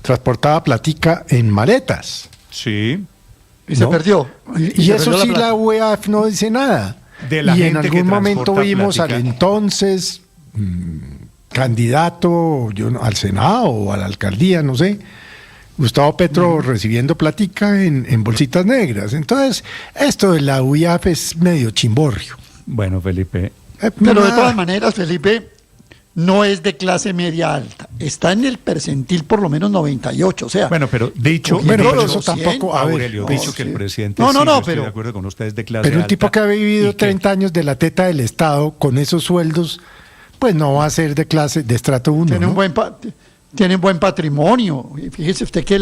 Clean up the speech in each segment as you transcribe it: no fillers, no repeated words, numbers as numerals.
transportaba platica en maletas. Sí. Y se perdió. Y se eso perdió sí, la UEAF no dice nada. De la y gente en que algún momento transporta vimos al plática. entonces candidato al Senado o a la alcaldía, no sé, Gustavo Petro recibiendo plática en bolsitas negras. Entonces, esto de la UEAF es medio chimborrio. Bueno, Felipe. Pero de todas maneras, Felipe, no es de clase media alta. Está en el percentil por lo menos 98. O sea, Bueno, pero dicho, Bueno, dicho- pero eso tampoco, a ver, Aurelio, no, dicho que sí. el presidente No, sí, no, yo estoy pero- de acuerdo con ustedes de clase Pero un alta, tipo que ha vivido y que- 30 años de la teta del Estado con esos sueldos, pues no va a ser de clase, de estrato 1. tiene un buen patrimonio. Y fíjese usted que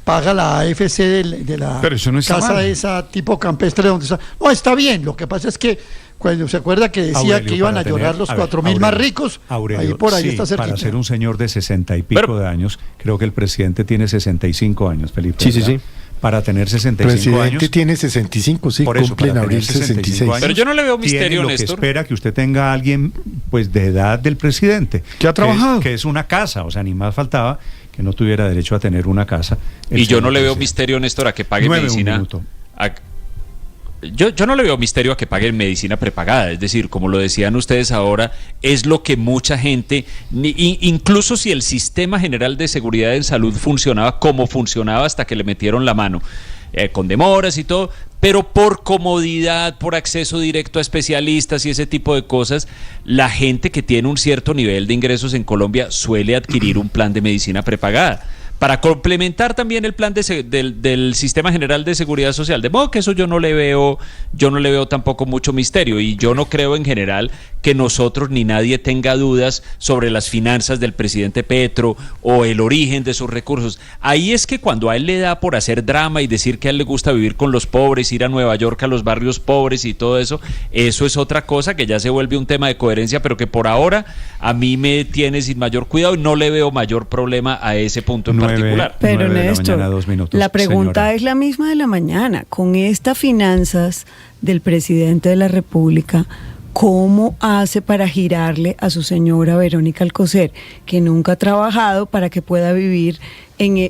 paga la AFC de la Pero eso no está casa mal. esa tipo campestre donde está. No, está bien. Lo que pasa es que cuando se acuerda que decía Aurelio, que iban a para llorar tener- los a ver, 4.000 más Aurelio, ricos, Aurelio, ahí por ahí sí, está cerquita. para ser un señor de 60 y pico Pero- de años, creo que el presidente tiene 65 años, Felipe. Sí, sí, ¿verdad? sí. Para tener El 65 presidente años. tiene 65, sí, Por eso, cumple en para abril tener 66. años, Pero yo no le veo tiene misterio, lo que Néstor. espera que usted tenga a alguien pues de edad del presidente. Que ha trabajado. Que es una casa, o sea, ni más faltaba que no tuviera derecho a tener una casa. el Y yo no señor le veo presidente. misterio, Néstor, a que pague 9, un medicina. minuto. Yo no le veo misterio a que paguen medicina prepagada, es decir, como lo decían ustedes ahora, es lo que mucha gente, incluso si el sistema general de seguridad en salud funcionaba como funcionaba hasta que le metieron la mano, con demoras y todo, pero por comodidad, por acceso directo a especialistas y ese tipo de cosas, la gente que tiene un cierto nivel de ingresos en Colombia suele adquirir un plan de medicina prepagada, para complementar también el plan del Sistema General de Seguridad Social. De modo que eso yo no le veo tampoco mucho misterio, y yo no creo en general que nosotros ni nadie tenga dudas sobre las finanzas del presidente Petro o el origen de sus recursos. Ahí es que cuando a él le da por hacer drama y decir que a él le gusta vivir con los pobres, ir a Nueva York a los barrios pobres y todo eso, eso es otra cosa que ya se vuelve un tema de coherencia, pero que por ahora a mí me tiene sin mayor cuidado y no le veo mayor problema a ese punto en particular. Pero 9 de la Néstor, mañana, 2 minutos, la pregunta señora. es la misma de la mañana. Con estas finanzas del presidente de la República, ¿cómo hace para girarle a su señora Verónica Alcocer, que nunca ha trabajado, para que pueda vivir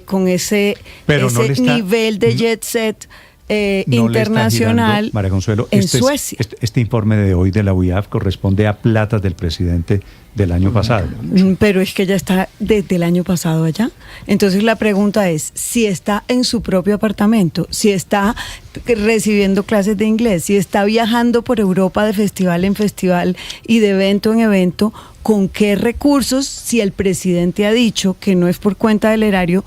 con ese Pero no le está- nivel de jet set No le está internacional girando, María Consuelo, en este Suecia? Este informe de hoy de la UIAF corresponde a platas del presidente del año pasado. Pero es que ya está desde el año pasado allá. Entonces la pregunta es, si está en su propio apartamento, si está recibiendo clases de inglés, si está viajando por Europa de festival en festival y de evento en evento, ¿con qué recursos? Si el presidente ha dicho que no es por cuenta del erario,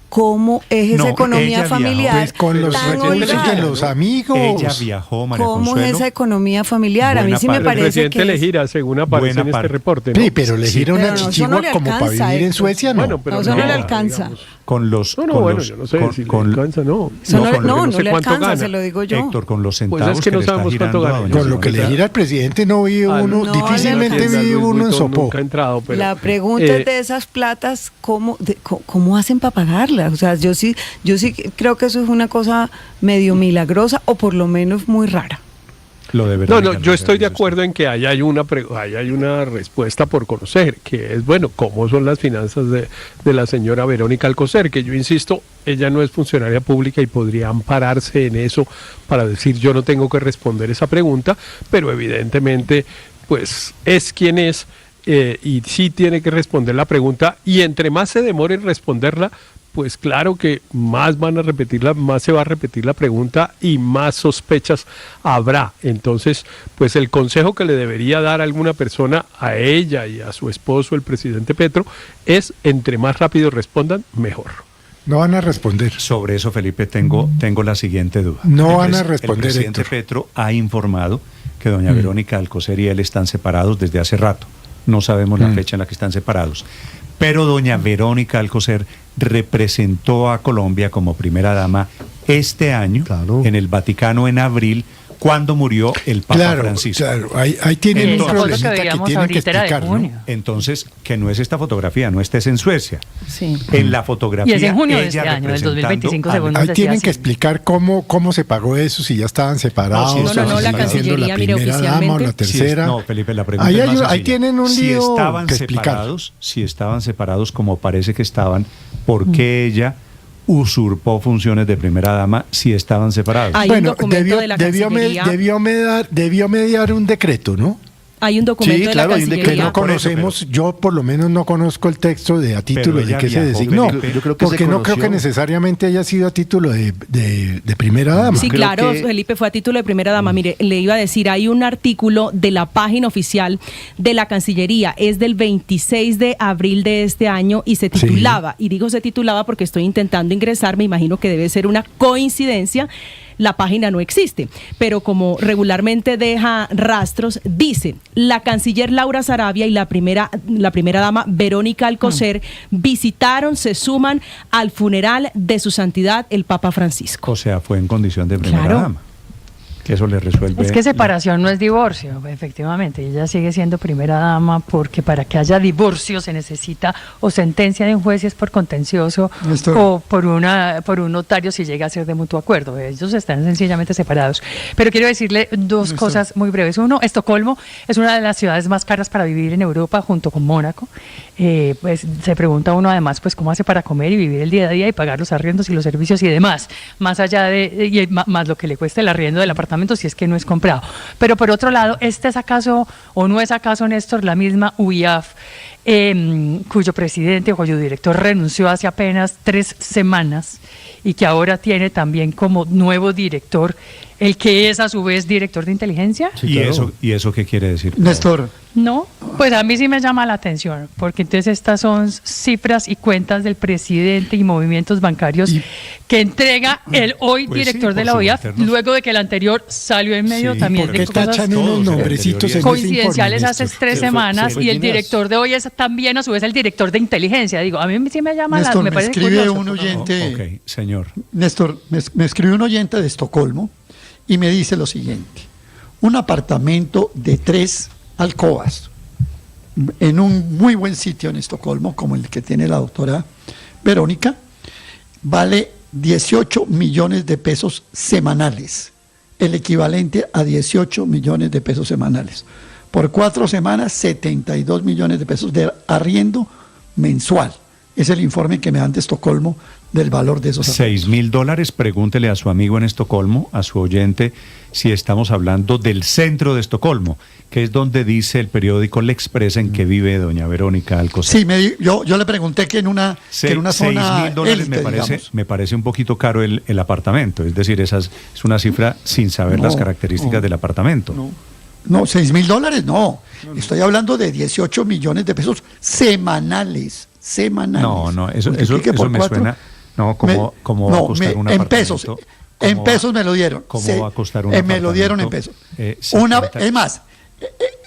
¿cómo es esa No, economía ella viajó, familiar Pues con los tan recursos holgada? de los amigos. Ella viajó, María ¿Cómo Consuelo. es esa economía familiar? A mí Buena sí me parte. El parece presidente que le es- gira, según aparece Buena en este parte. reporte, ¿no? Sí, pero elegir Pero una no, eso no chichigua le como para alcanza, vivir en Héctor. Suecia, no. Bueno, pero No, eso no le alcanza. digamos. Con los, No, con bueno, los- yo no sé con- si con- le alcanza, no. Eso no, con lo que no no sé le cuánto alcanza, gana. se lo digo yo. Héctor, con los Pues centavos es que no le está sabemos cuánto girando a gana. doña Con lo que le Verónica. gira al presidente no vive uno, no, difícilmente no alcanza. vive uno en Sopó. Nunca ha entrado, pero, La pregunta es de esas platas, ¿cómo hacen para pagarlas? O sea, yo sí creo que eso es una cosa medio milagrosa, o por lo menos muy rara. Lo de No, Verónica, yo estoy de dice usted. acuerdo en que ahí hay una respuesta por conocer, que es, bueno, cómo son las finanzas de la señora Verónica Alcocer, que yo insisto, ella no es funcionaria pública y podría ampararse en eso para decir yo no tengo que responder esa pregunta, pero evidentemente pues es quien es, y sí tiene que responder la pregunta, y entre más se demore en responderla, pues claro que más se va a repetir la pregunta y más sospechas habrá. Entonces, pues el consejo que le debería dar alguna persona a ella y a su esposo, el presidente Petro, es entre más rápido respondan, mejor. No van a responder. Sobre eso, Felipe, tengo la siguiente duda. No van a responder, El presidente Héctor. Petro ha informado que doña Verónica Alcocer y él están separados desde hace rato. No sabemos la fecha en la que están separados. Pero doña Verónica Alcocer representó a Colombia como primera dama este año, Claro. en el Vaticano en abril, cuando murió el Papa Francisco. Claro, ahí tienen un Esa foto que problemita que veíamos tienen que ahorita era de explicar, ¿no? junio. Entonces, que no es esta fotografía, no estés en Suecia. Sí. En la fotografía, Y es en junio de ella este año, del representando 2025, al- según nos Ahí decía tienen que así. explicar cómo se pagó eso, si ya estaban separados, No, no, no, si la sigue siendo Cancillería, mire, primera dama o la oficialmente- tercera. No, Felipe, la pregunta Ahí es más ahí sencilla. tienen un lío si estaban que explicar. separados, si estaban separados como parece que estaban por qué ella usurpó funciones de primera dama si estaban separados. Hay un documento de la Cancillería. Debió mediar un decreto, ¿no? Hay un documento de la Cancillería. Que no conocemos, yo por lo menos no conozco el texto de a título de qué se designó, yo creo que porque no creo que necesariamente haya sido a título de primera dama. Sí, claro, Felipe, fue a título de primera dama. Mire, le iba a decir, hay un artículo de la página oficial de la Cancillería, es del 26 de abril de este año y se titulaba, y digo se titulaba porque estoy intentando ingresar, me imagino que debe ser una coincidencia. La página no existe, pero como regularmente deja rastros, dice: la canciller Laura Sarabia y la primera dama Verónica Alcocer visitaron, se suman al funeral de su santidad el Papa Francisco. O sea, fue en condición de primera dama. Que eso le resuelve. Es que separación no es divorcio, efectivamente. Ella sigue siendo primera dama porque para que haya divorcio se necesita o sentencia de un juez si es por contencioso o por un notario si llega a ser de mutuo acuerdo. Ellos están sencillamente separados. Pero quiero decirle dos cosas muy breves. Uno, Estocolmo es una de las ciudades más caras para vivir en Europa junto con Mónaco. Pues se pregunta uno además pues cómo hace para comer y vivir el día a día y pagar los arriendos y los servicios y demás, más allá de más lo que le cuesta el arriendo del apartamento si es que no es comprado. Pero por otro lado, ¿este es acaso o no es acaso, Néstor, la misma UIAF cuyo presidente o cuyo director renunció hace apenas 3 semanas y que ahora tiene también como nuevo director el que es a su vez director de inteligencia? Sí, claro. ¿Y eso qué quiere decir? Néstor. No, pues a mí sí me llama la atención, porque entonces estas son cifras y cuentas del presidente y movimientos bancarios que entrega el hoy director de la OIAF, luego de que el anterior salió en medio también de cosas coincidenciales hace 3 semanas, y el director de hoy es también a su vez el director de inteligencia. Digo, a mí sí me llama Néstor, me parece escribe curioso. Un oyente, ok, señor. Néstor, me escribe un oyente de Estocolmo y me dice lo siguiente: un apartamento de 3 alcobas en un muy buen sitio en Estocolmo, como el que tiene la doctora Verónica, vale 18 millones de pesos semanales, el equivalente a 18 millones de pesos semanales. Por 4 semanas, 72 millones de pesos de arriendo mensual. Es el informe que me dan de Estocolmo del valor de esos $6.000. Pregúntele a su amigo en Estocolmo, a su oyente, si estamos hablando del centro de Estocolmo, que es donde dice el periódico L'Expressen que vive doña Verónica Alcocer. Sí, yo le pregunté que en una zona $6.000 me parece un poquito caro el apartamento. Es decir, esa es una cifra sin saber las características del apartamento. No, $6.000 no. Estoy hablando de 18 millones de pesos semanales. No, eso me suena. No, ¿cómo va a costar un apartamento? En pesos me lo dieron. ¿Cómo va a costar un apartamento? Me lo dieron en pesos. Es más,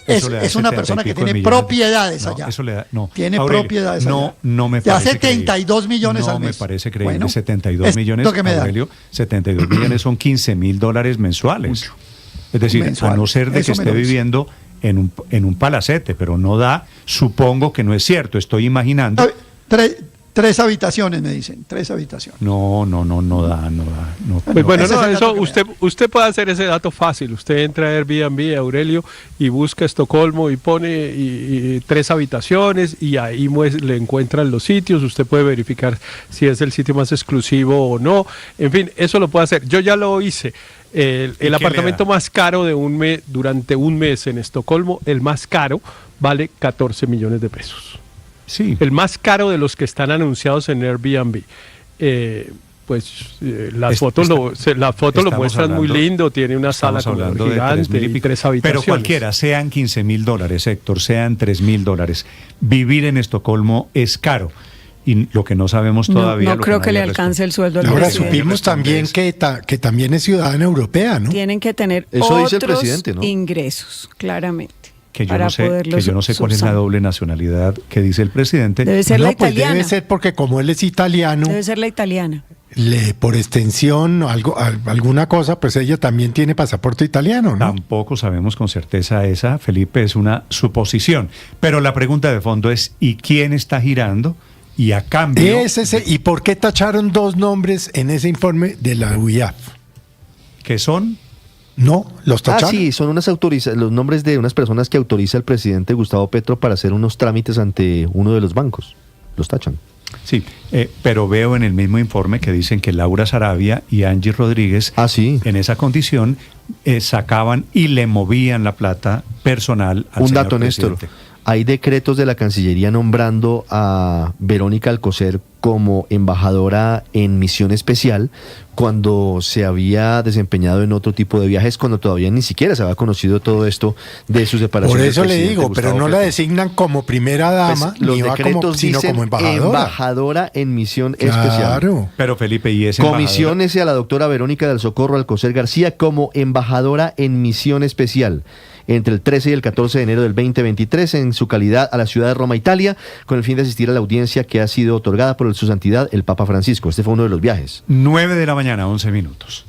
es una persona que tiene propiedades allá. Eso le da, no. Tiene Aurelio, propiedades allá. No me parece. Ya 72 millones al mes. No me parece creíble. Bueno, 72 millones, Aurelio, 72 millones son $15.000 mensuales. Mucho. Es decir, a no ser de que esté viviendo en un palacete, pero no da, supongo que no es cierto, estoy imaginando. 3 habitaciones, me dicen, 3 habitaciones. No da. Pues bueno, eso usted puede hacer ese dato fácil. Usted entra a Airbnb, Aurelio, y busca Estocolmo y pone 3 habitaciones y ahí le encuentran los sitios. Usted puede verificar si es el sitio más exclusivo o no. En fin, eso lo puede hacer. Yo ya lo hice. El apartamento más caro de un mes, durante un mes en Estocolmo, el más caro, vale 14 millones de pesos. Sí. El más caro de los que están anunciados en Airbnb. Las fotos lo muestran muy lindo, tiene una sala gigante y 3 habitaciones. Pero cualquiera, sean $15.000, Héctor, sean $3.000, vivir en Estocolmo es caro. Y lo que no sabemos todavía... No creo que le alcance el sueldo al presidente. Ahora supimos también que también es ciudadana europea, ¿no? Tienen que tener otros ingresos, claramente. Que yo no sé cuál es la doble nacionalidad que dice el presidente. Debe ser la italiana. Debe ser porque como él es italiano... Debe ser la italiana. Por extensión, alguna cosa, pues ella también tiene pasaporte italiano, ¿no? Tampoco sabemos con certeza esa, Felipe, es una suposición. Pero la pregunta de fondo es, ¿y quién está girando? Y a cambio... ¿Y por qué tacharon 2 nombres en ese informe de la UIAF? ¿Qué son? No, los tacharon. Sí, son los nombres de unas personas que autoriza el presidente Gustavo Petro para hacer unos trámites ante uno de los bancos. Los tachan. Sí, pero veo en el mismo informe que dicen que Laura Sarabia y Angie Rodríguez, en esa condición, sacaban y le movían la plata personal al Un señor dato, Néstor. presidente. Hay decretos de la Cancillería nombrando a Verónica Alcocer como embajadora en misión especial cuando se había desempeñado en otro tipo de viajes, cuando todavía ni siquiera se había conocido todo esto de su separación. Por del eso le presidente digo, Gustavo pero no la Petro. designan como primera dama, Pues, los ni va decretos como, sino dicen como embajadora. embajadora en misión especial. Claro. Pero Felipe, ¿y ese Comisiones a la doctora Verónica del Socorro Alcocer García como embajadora en misión especial entre el 13 y el 14 de enero del 2023 en su calidad a la ciudad de Roma, Italia, con el fin de asistir a la audiencia que ha sido otorgada por su santidad el Papa Francisco. Este fue uno de los viajes. 9 de la mañana, 11 minutos.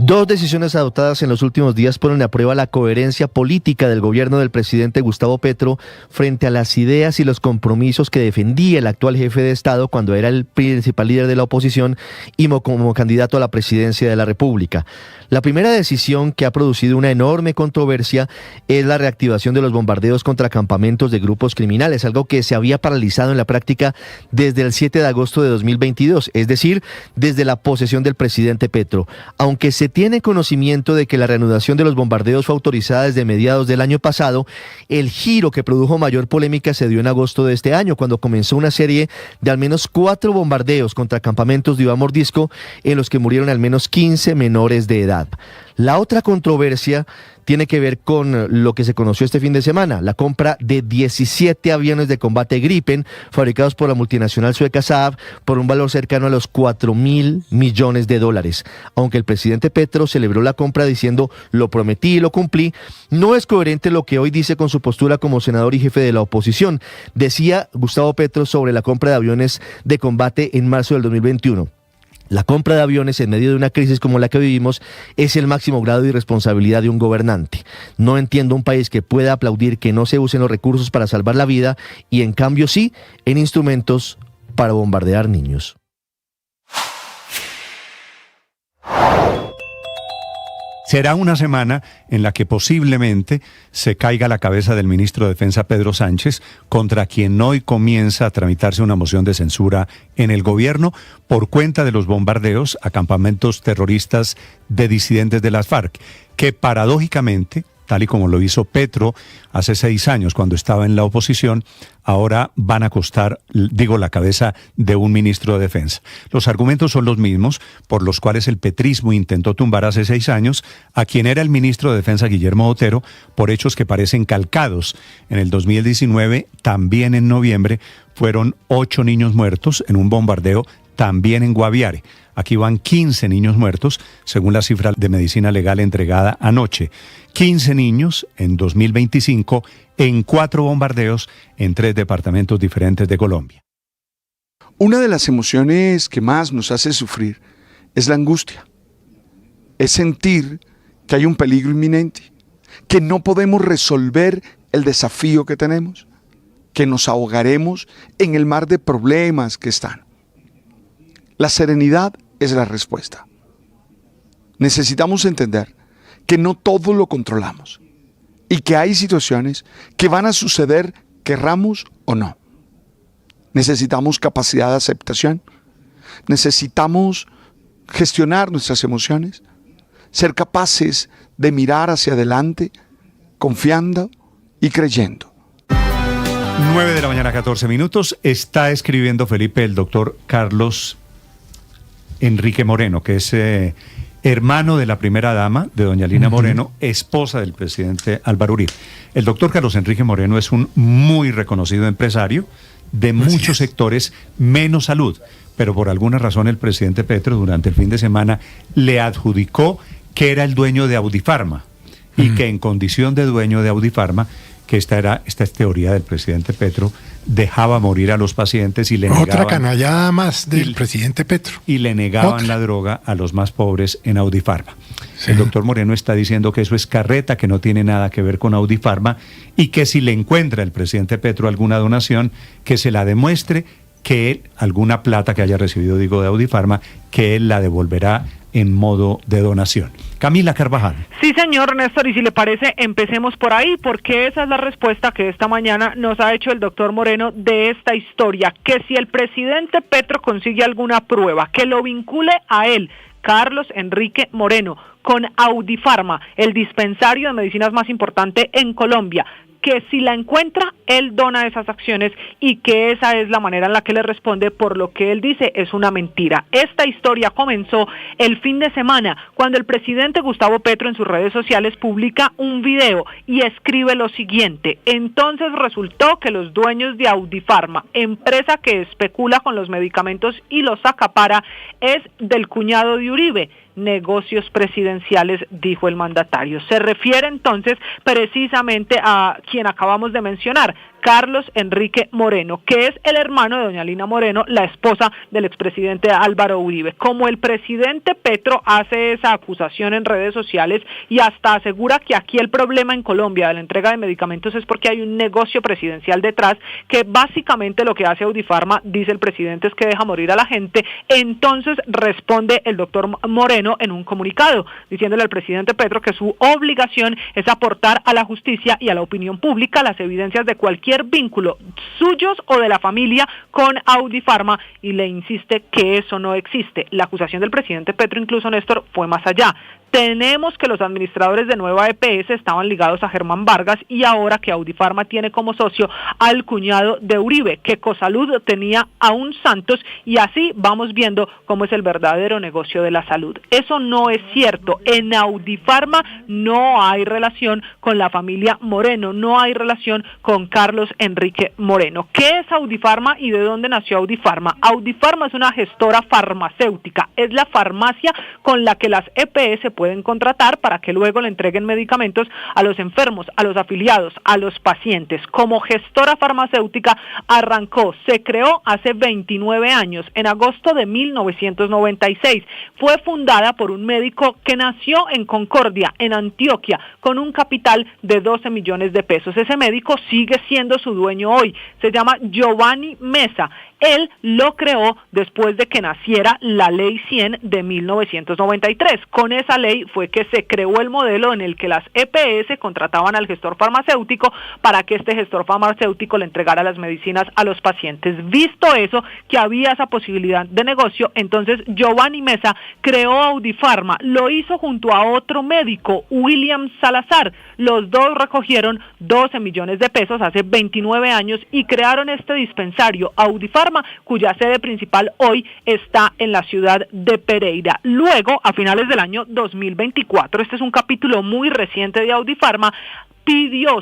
Dos decisiones adoptadas en los últimos días ponen a prueba la coherencia política del gobierno del presidente Gustavo Petro frente a las ideas y los compromisos que defendía el actual jefe de Estado cuando era el principal líder de la oposición y como candidato a la presidencia de la República. La primera decisión, que ha producido una enorme controversia, es la reactivación de los bombardeos contra campamentos de grupos criminales, algo que se había paralizado en la práctica desde el 7 de agosto de 2022, es decir, desde la posesión del presidente Petro. Aunque se tiene conocimiento de que la reanudación de los bombardeos fue autorizada desde mediados del año pasado, el giro que produjo mayor polémica se dio en agosto de este año, cuando comenzó una serie de al menos 4 bombardeos contra campamentos de Iván Mordisco, en los que murieron al menos 15 menores de edad. La otra controversia tiene que ver con lo que se conoció este fin de semana, la compra de 17 aviones de combate Gripen fabricados por la multinacional sueca Saab por un valor cercano a los $4.000 millones. Aunque el presidente Petro celebró la compra diciendo lo prometí y lo cumplí, no es coherente lo que hoy dice con su postura como senador y jefe de la oposición. Decía Gustavo Petro sobre la compra de aviones de combate en marzo del 2021. La compra de aviones en medio de una crisis como la que vivimos es el máximo grado de irresponsabilidad de un gobernante. No entiendo un país que pueda aplaudir que no se usen los recursos para salvar la vida y en cambio sí en instrumentos para bombardear niños. Será una semana en la que posiblemente se caiga la cabeza del ministro de Defensa Pedro Sánchez, contra quien hoy comienza a tramitarse una moción de censura en el gobierno por cuenta de los bombardeos a campamentos terroristas de disidentes de las FARC, que paradójicamente, tal y como lo hizo Petro hace 6 años cuando estaba en la oposición, ahora van a costar, la cabeza de un ministro de Defensa. Los argumentos son los mismos por los cuales el petrismo intentó tumbar hace 6 años a quien era el ministro de Defensa, Guillermo Botero, por hechos que parecen calcados. En el 2019, también en noviembre, fueron 8 niños muertos en un bombardeo también en Guaviare. Aquí van 15 niños muertos, según la cifra de medicina legal entregada anoche. 15 niños en 2025 en 4 bombardeos en 3 departamentos diferentes de Colombia. Una de las emociones que más nos hace sufrir es la angustia. Es sentir que hay un peligro inminente, que no podemos resolver el desafío que tenemos, que nos ahogaremos en el mar de problemas que están. La serenidad es la respuesta. Necesitamos entender que no todo lo controlamos y que hay situaciones que van a suceder querramos o no. Necesitamos capacidad de aceptación, necesitamos gestionar nuestras emociones, ser capaces de mirar hacia adelante, confiando y creyendo. 9 de la mañana, 14 minutos. Está escribiendo, Felipe, el doctor Carlos Enrique Moreno, que es hermano de la primera dama, de doña Lina Moreno, esposa del presidente Álvaro Uribe. El doctor Carlos Enrique Moreno es un muy reconocido empresario de muchos sectores, menos salud, pero por alguna razón el presidente Petro durante el fin de semana le adjudicó que era el dueño de Audifarma y que en condición de dueño de Audifarma, que esta es teoría del presidente Petro, dejaba morir a los pacientes y le negaban... Otra canallada más del presidente Petro. Y le negaban la droga a los más pobres en Audifarma. Sí. El doctor Moreno está diciendo que eso es carreta, que no tiene nada que ver con Audifarma y que si le encuentra el presidente Petro alguna donación, que se la demuestre, que él, alguna plata que haya recibido, de Audifarma, que él la devolverá en modo de donación. Camila Carvajal. Sí, señor Néstor, y si le parece, empecemos por ahí, porque esa es la respuesta que esta mañana nos ha hecho el doctor Moreno de esta historia, que si el presidente Petro consigue alguna prueba que lo vincule a él, Carlos Enrique Moreno, con Audifarma, el dispensario de medicinas más importante en Colombia, que si la encuentra, él dona esas acciones y que esa es la manera en la que le responde por lo que él dice es una mentira. Esta historia comenzó el fin de semana cuando el presidente Gustavo Petro en sus redes sociales publica un video y escribe lo siguiente: entonces resultó que los dueños de Audifarma, empresa que especula con los medicamentos y los acapara, es del cuñado de Uribe. Negocios presidenciales, dijo el mandatario. Se refiere entonces precisamente a quien acabamos de mencionar, Carlos Enrique Moreno, que es el hermano de doña Lina Moreno, la esposa del expresidente Álvaro Uribe. Como el presidente Petro hace esa acusación en redes sociales y hasta asegura que aquí el problema en Colombia de la entrega de medicamentos es porque hay un negocio presidencial detrás, que básicamente lo que hace Audifarma, dice el presidente, es que deja morir a la gente, entonces responde el doctor Moreno en un comunicado, diciéndole al presidente Petro que su obligación es aportar a la justicia y a la opinión pública las evidencias de cualquier vínculo suyos o de la familia con Audifarma, y le insiste que eso no existe. La acusación del presidente Petro, incluso, Néstor, fue más allá. Tenemos que los administradores de Nueva EPS estaban ligados a Germán Vargas y ahora que Audifarma tiene como socio al cuñado de Uribe, que Ecosalud tenía a un Santos, y así vamos viendo cómo es el verdadero negocio de la salud. Eso no es cierto. En Audifarma no hay relación con la familia Moreno, no hay relación con Carlos Enrique Moreno. ¿Qué es Audifarma y de dónde nació Audifarma? Audifarma es una gestora farmacéutica, es la farmacia con la que las EPS pueden contratar para que luego le entreguen medicamentos a los enfermos, a los afiliados, a los pacientes. Como gestora farmacéutica arrancó, se creó hace 29 años, en agosto de 1996. Fue fundada por un médico que nació en Concordia, en Antioquia, con un capital de 12 millones de pesos. Ese médico sigue siendo su dueño hoy. Se llama Giovanni Mesa. Él lo creó después de que naciera la Ley 100 de 1993. Con esa ley fue que se creó el modelo en el que las EPS contrataban al gestor farmacéutico para que este gestor farmacéutico le entregara las medicinas a los pacientes. Visto eso, que había esa posibilidad de negocio, entonces Giovanni Mesa creó Audifarma. Lo hizo junto a otro médico, William Salazar. Los dos recogieron 12 millones de pesos hace 29 años y crearon este dispensario, Audifarma, cuya sede principal hoy está en la ciudad de Pereira. Luego, a finales del año 2024, este es un capítulo muy reciente de Audifarma,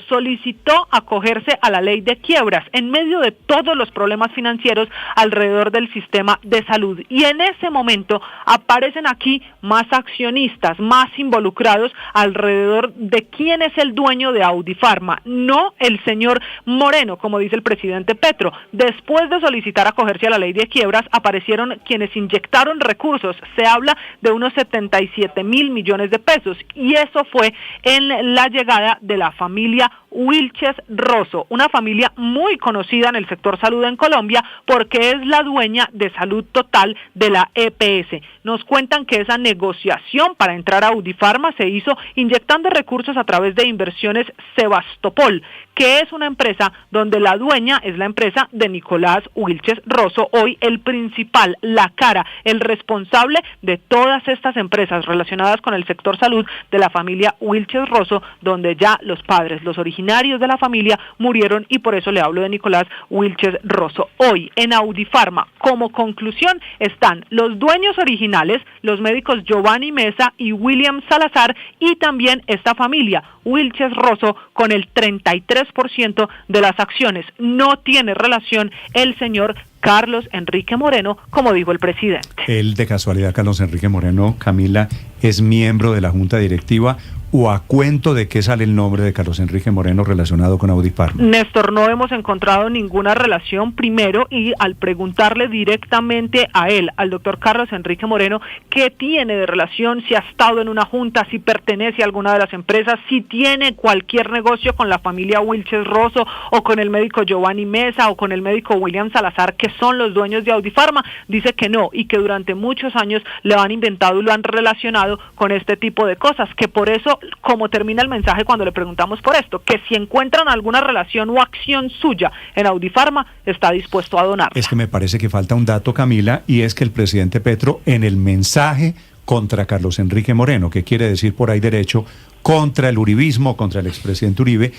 solicitó acogerse a la ley de quiebras en medio de todos los problemas financieros alrededor del sistema de salud. Y en ese momento aparecen aquí más accionistas, más involucrados alrededor de quién es el dueño de Audifarma, no el señor Moreno, como dice el presidente Petro. Después de solicitar acogerse a la ley de quiebras, aparecieron quienes inyectaron recursos. Se habla de unos 77 mil millones de pesos, y eso fue en la llegada de la familia Wilches Rosso, una familia muy conocida en el sector salud en Colombia porque es la dueña de Salud Total de la EPS. Nos cuentan que esa negociación para entrar a Audifarma se hizo inyectando recursos a través de Inversiones Sebastopol, que es una empresa donde la dueña es la empresa de Nicolás Wilches Rosso, hoy el principal, la cara, el responsable de todas estas empresas relacionadas con el sector salud de la familia Wilches Rosso, donde ya los padres, los originarios de la familia, murieron, y por eso le hablo de Nicolás Wilches Rosso. Hoy en Audifarma, como conclusión, están los dueños originales, los médicos Giovanni Mesa y William Salazar, y también esta familia Wilches Rosso con el 33% de las acciones. No tiene relación el señor Carlos Enrique Moreno, como dijo el presidente. Él, de casualidad, Carlos Enrique Moreno, Camila, es miembro de la Junta Directiva o a cuento de qué sale el nombre de Carlos Enrique Moreno relacionado con Audifarma? Néstor, no hemos encontrado ninguna relación primero, y al preguntarle directamente a él, al doctor Carlos Enrique Moreno, qué tiene de relación, si ha estado en una junta, si pertenece a alguna de las empresas, si tiene cualquier negocio con la familia Wilches Rosso o con el médico Giovanni Mesa o con el médico William Salazar, que son los dueños de Audifarma, dice que no, y que durante muchos años lo han inventado y lo han relacionado con este tipo de cosas, que por eso, como termina el mensaje cuando le preguntamos por esto, que si encuentran alguna relación o acción suya en Audifarma, está dispuesto a donar. Es que me parece que falta un dato, Camila, y es que el presidente Petro, en el mensaje contra Carlos Enrique Moreno, que quiere decir por ahí derecho, contra el uribismo, contra el expresidente Uribe,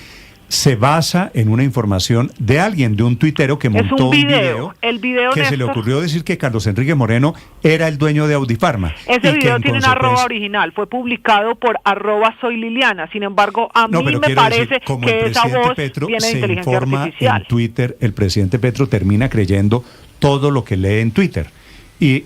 se basa en una información de alguien, de un tuitero que montó un video, el video, que Néstor, se le ocurrió decir que Carlos Enrique Moreno era el dueño de Audifarma. Ese video tiene una arroba original, fue publicado por @soyliliana, sin embargo, a mí me parece que esa voz Petro viene de se inteligencia informa artificial. en Twitter, el presidente Petro termina creyendo todo lo que lee en Twitter. Y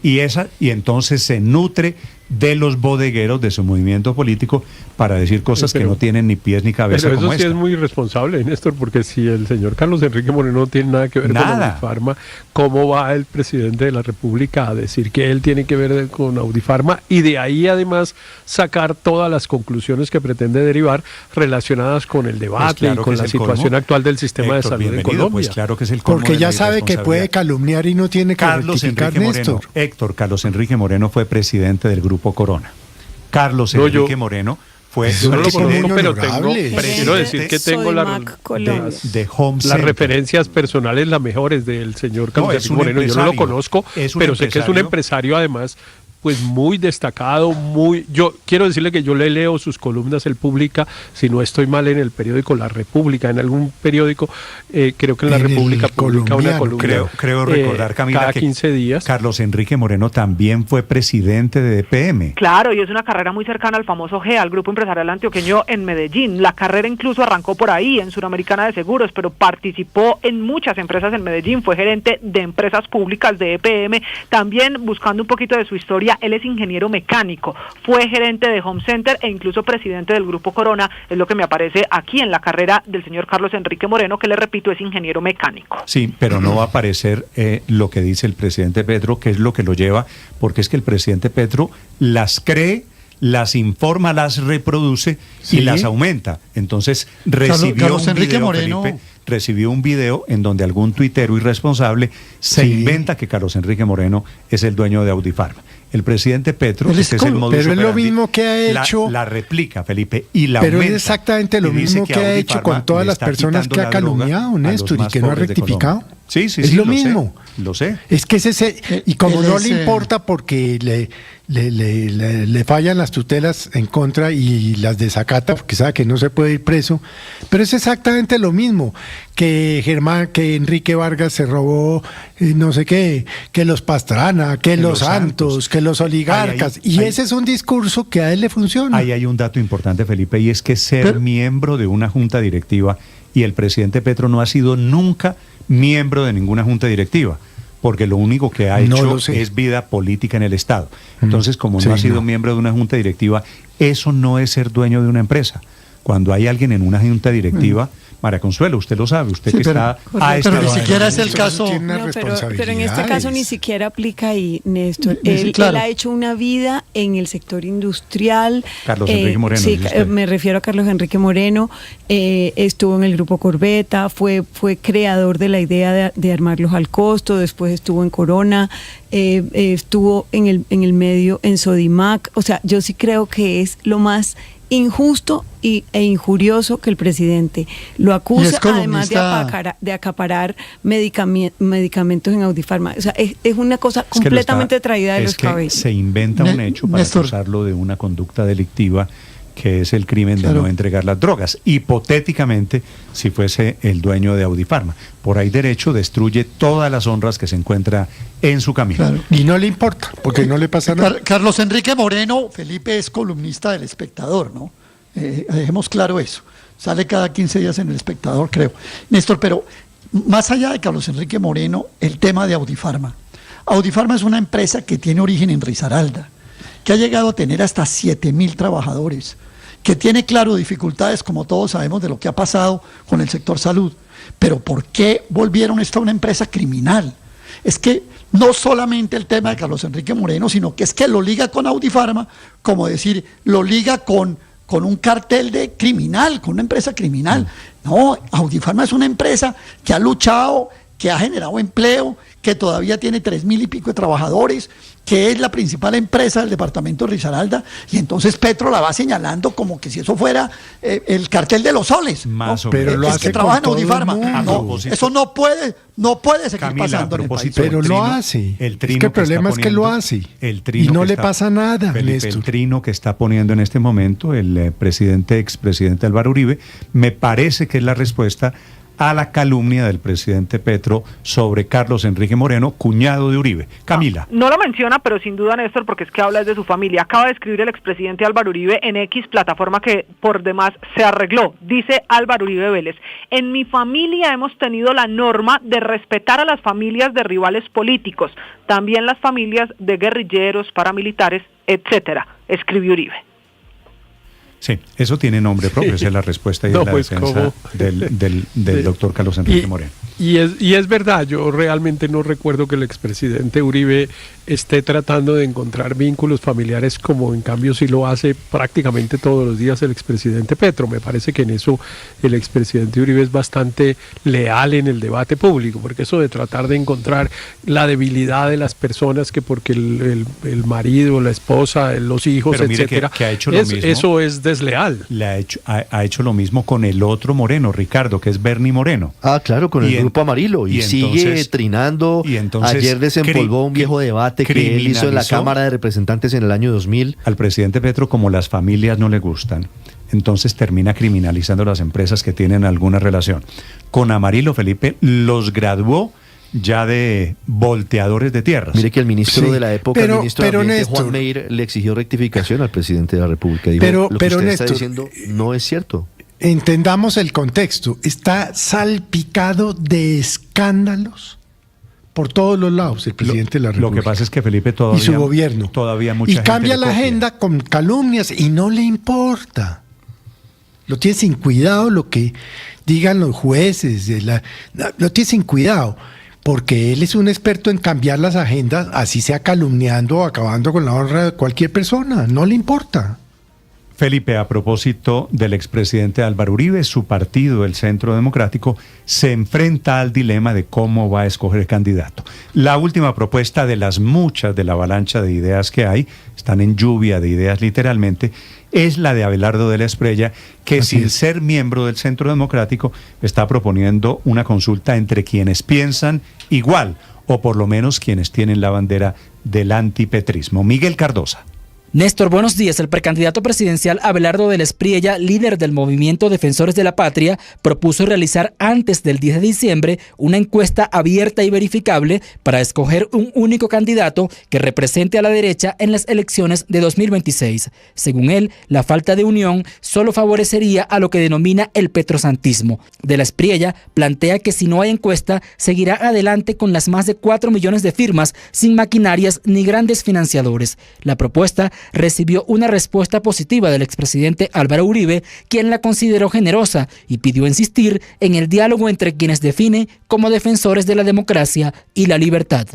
entonces se nutre de los bodegueros de su movimiento político para decir cosas que no tienen ni pies ni cabeza. Pero eso como sí esta. es muy irresponsable, Néstor, porque si el señor Carlos Enrique Moreno no tiene nada que ver con Audifarma, ¿cómo va el presidente de la República a decir que él tiene que ver con Audifarma? Y de ahí además sacar todas las conclusiones que pretende derivar relacionadas con el debate y con la situación actual del sistema de salud en Colombia. Pues claro que es el colmo. Porque de ya la sabe que puede calumniar y no tiene que Carlos rectificar, Enrique Néstor. Moreno, Héctor, Carlos Enrique Moreno fue presidente del Grupo Corona. Carlos Enrique Moreno fue no lo conozco, pero quiero decir que tengo de Home las Center. referencias personales, las mejores del señor Carlos Enrique Moreno. Yo no lo conozco, pero sé que es un empresario además pues muy destacado, yo quiero decirle que yo le leo sus columnas, él publica, si no estoy mal, en el periódico La República, en algún periódico, creo que en La República publica una columna. Creo recordar, Camila, cada que 15 días. Carlos Enrique Moreno también fue presidente de EPM. Claro, y es una carrera muy cercana al famoso GEA, al Grupo Empresarial Antioqueño en Medellín. La carrera incluso arrancó por ahí, en Suramericana de Seguros, pero participó en muchas empresas en Medellín, fue gerente de empresas públicas de EPM, también buscando un poquito de su historia. Él es ingeniero mecánico, fue gerente de Home Center e incluso presidente del Grupo Corona, es lo que me aparece aquí en la carrera del señor Carlos Enrique Moreno, que le repito es ingeniero mecánico. Sí, pero no va a aparecer lo que dice el presidente Petro, que es lo que lo lleva, porque es que el presidente Petro las cree, las informa, las reproduce y las aumenta. Entonces recibió un video en donde algún tuitero irresponsable se inventa que Carlos Enrique Moreno es el dueño de Audifarma. El presidente Petro, pero es lo mismo que ha hecho. La replica, Felipe, y la pero aumenta. Es exactamente lo mismo que ha hecho con todas las personas que ha calumniado, Néstor, y que no ha rectificado. Sí, es lo mismo. Lo sé. Es que y como no le importa porque le fallan las tutelas en contra y las desacata porque sabe que no se puede ir preso, pero es exactamente lo mismo que Enrique Vargas se robó no sé qué, que los Pastrana, que los Santos, que los oligarcas, ese es un discurso que a él le funciona. Ahí hay un dato importante, Felipe, y es que ser miembro de una junta directiva, y el presidente Petro no ha sido nunca miembro de ninguna junta directiva, porque lo único que ha hecho es vida política en el Estado. Entonces, como no ha sido miembro de una junta directiva, eso no es ser dueño de una empresa. Cuando hay alguien en una junta directiva, María Consuelo, usted lo sabe, usted está... Pero ni siquiera es el caso... Pero en este caso ni siquiera aplica ahí, Néstor. Él ha hecho una vida en el sector industrial. Carlos Enrique Moreno. Sí, me refiero a Carlos Enrique Moreno. Estuvo en el Grupo Corbeta, fue creador de la idea de armarlos al costo, después estuvo en Corona, estuvo en el medio en Sodimac. O sea, yo sí creo que es lo más injusto e injurioso que el presidente lo acuse, además de acaparar medicamentos en Audifarma. O sea, es una cosa completamente traída de los cabellos. Se inventa un hecho para acusarlo de una conducta delictiva, que es el crimen de no entregar las drogas. Hipotéticamente, si fuese el dueño de Audifarma, por ahí derecho destruye todas las honras que se encuentra en su camino. Y no le importa, porque no le pasa nada. Carlos Enrique Moreno, Felipe, es columnista del Espectador, ¿no? Dejemos claro eso. Sale cada 15 días en el Espectador, creo. Néstor, pero más allá de Carlos Enrique Moreno, el tema de Audifarma. Audifarma es una empresa que tiene origen en Risaralda, que ha llegado a tener hasta 7.000 trabajadores, que tiene, claro, dificultades, como todos sabemos, de lo que ha pasado con el sector salud. Pero ¿por qué volvieron esto a una empresa criminal? Es que no solamente el tema de Carlos Enrique Moreno, sino que es que lo liga con Audifarma, como decir, lo liga con un cartel de criminal, con una empresa criminal. No, Audifarma es una empresa que ha luchado, que ha generado empleo, que todavía tiene 3.000 y pico de trabajadores, que es la principal empresa del departamento de Risaralda, y entonces Petro la va señalando como que si eso fuera el cartel de los soles. Más ¿no? o menos. Pero lo es hace que trabaja en con todo el Audifarma. mundo. No, eso no puede seguir Camila, pasando en el país. Pero el lo trino- hace. el Es trino que el que está problema es que lo poniendo- hace. el trino Y no que le está- pasa nada, Felipe, Néstor. el trino que está poniendo en este momento el expresidente Álvaro Uribe, me parece que es la respuesta a la calumnia del presidente Petro sobre Carlos Enrique Moreno, cuñado de Uribe. Camila. No lo menciona, pero sin duda, Néstor, porque es que habla de su familia. Acaba de escribir el expresidente Álvaro Uribe en X, plataforma que por demás se arregló. Dice Álvaro Uribe Vélez: en mi familia hemos tenido la norma de respetar a las familias de rivales políticos, también las familias de guerrilleros, paramilitares, etcétera, escribió Uribe. Sí, eso tiene nombre propio, esa es la respuesta y No, de la pues, defensa ¿cómo? del doctor Carlos Enrique Moreno. Y es verdad, yo realmente no recuerdo que el expresidente Uribe esté tratando de encontrar vínculos familiares, como en cambio sí lo hace prácticamente todos los días el expresidente Petro. Me parece que en eso el expresidente Uribe es bastante leal en el debate público, porque eso de tratar de encontrar la debilidad de las personas, que porque el marido, la esposa, los hijos, Pero mire etcétera, que ha hecho lo mismo. eso es desleal. Ha hecho lo mismo con el otro Moreno, Ricardo, que es Bernie Moreno. Ah, claro, con el Grupo Amarillo. Y sigue entonces- trinando. y entonces Ayer desempolvó un viejo debate que él hizo en la criminalizó Cámara de Representantes en el año 2000. Al presidente Petro, como las familias no le gustan, entonces termina criminalizando las empresas que tienen alguna relación. Con Amarillo, Felipe los graduó ya de volteadores de tierras. Mire que el ministro Sí, de la época, pero- el ministro de pero Ambiente, Néstor- Juan Meir, le exigió rectificación al presidente de la República. Dijo, Pero- lo que pero, usted está Néstor, diciendo no es cierto. Entendamos el contexto. Está salpicado de escándalos por todos los lados el presidente de la República. Lo que pasa es que Felipe todavía... y su gobierno. Todavía mucha y gente cambia le la copia. agenda con calumnias y no le importa. Lo tiene sin cuidado lo que digan los jueces. Lo tiene sin cuidado. Porque él es un experto en cambiar las agendas, así sea calumniando o acabando con la honra de cualquier persona. No le importa. Felipe, a propósito del expresidente Álvaro Uribe, su partido, el Centro Democrático, se enfrenta al dilema de cómo va a escoger candidato. La última propuesta de las muchas de la avalancha de ideas que hay, están en lluvia de ideas literalmente, es la de Abelardo de la Espriella, que Así sin es. ser miembro del Centro Democrático está proponiendo una consulta entre quienes piensan igual, o por lo menos quienes tienen la bandera del antipetrismo. Miguel Cardosa. Néstor, buenos días. El precandidato presidencial Abelardo de la Espriella, líder del movimiento Defensores de la Patria, propuso realizar antes del 10 de diciembre una encuesta abierta y verificable para escoger un único candidato que represente a la derecha en las elecciones de 2026. Según él, la falta de unión solo favorecería a lo que denomina el petrosantismo. De la Espriella plantea que si no hay encuesta, seguirá adelante con las más de 4 millones de firmas sin maquinarias ni grandes financiadores. La propuesta recibió una respuesta positiva del expresidente Álvaro Uribe, quien la consideró generosa y pidió insistir en el diálogo entre quienes define como defensores de la democracia y la libertad.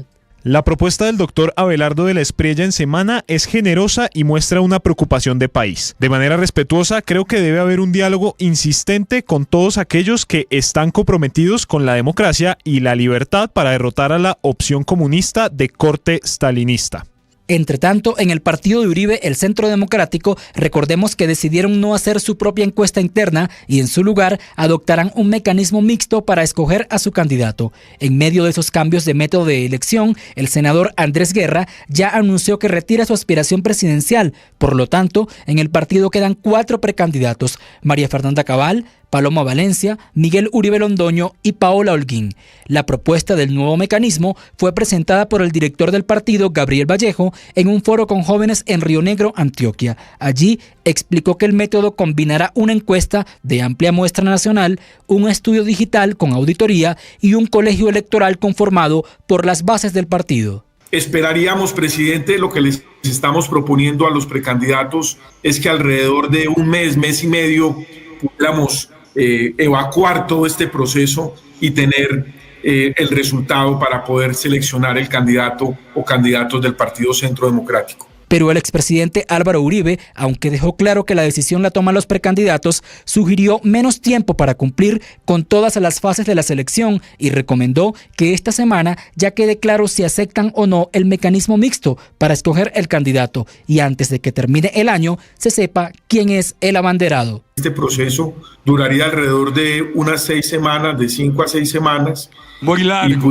La propuesta del doctor Abelardo de la Espriella en semana es generosa y muestra una preocupación de país. De manera respetuosa, creo que debe haber un diálogo insistente con todos aquellos que están comprometidos con la democracia y la libertad para derrotar a la opción comunista de corte stalinista. Entre tanto, en el partido de Uribe, el Centro Democrático, recordemos que decidieron no hacer su propia encuesta interna y en su lugar adoptarán un mecanismo mixto para escoger a su candidato. En medio de esos cambios de método de elección, el senador Andrés Guerra ya anunció que retira su aspiración presidencial. Por lo tanto, en el partido quedan 4 precandidatos: María Fernanda Cabal, Paloma Valencia, Miguel Uribe Londoño y Paola Holguín. La propuesta del nuevo mecanismo fue presentada por el director del partido, Gabriel Vallejo, en un foro con jóvenes en Río Negro, Antioquia. Allí explicó que el método combinará una encuesta de amplia muestra nacional, un estudio digital con auditoría y un colegio electoral conformado por las bases del partido. Esperaríamos, presidente, lo que les estamos proponiendo a los precandidatos es que alrededor de un mes y medio pudiéramos evacuar todo este proceso y tener el resultado para poder seleccionar el candidato o candidatos del Partido Centro Democrático. Pero el expresidente Álvaro Uribe, aunque dejó claro que la decisión la toman los precandidatos, sugirió menos tiempo para cumplir con todas las fases de la selección y recomendó que esta semana ya quede claro si aceptan o no el mecanismo mixto para escoger el candidato y antes de que termine el año se sepa quién es el abanderado. Este proceso duraría alrededor de unas 6 semanas, de 5 a 6 semanas. Muy largo,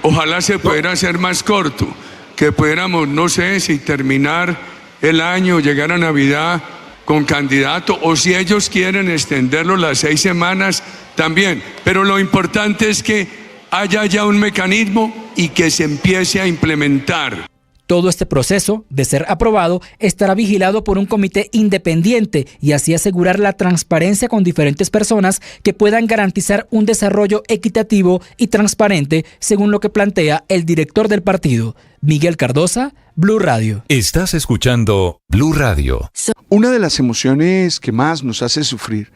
ojalá se pudiera hacer más corto. Que pudiéramos, no sé, si terminar el año, llegar a Navidad con candidato, o si ellos quieren extenderlo las 6 semanas, también. Pero lo importante es que haya ya un mecanismo y que se empiece a implementar. Todo este proceso, de ser aprobado, estará vigilado por un comité independiente y así asegurar la transparencia con diferentes personas que puedan garantizar un desarrollo equitativo y transparente, según lo que plantea el director del partido, Miguel Cardosa, Blue Radio. Estás escuchando Blue Radio. Una de las emociones que más nos hace sufrir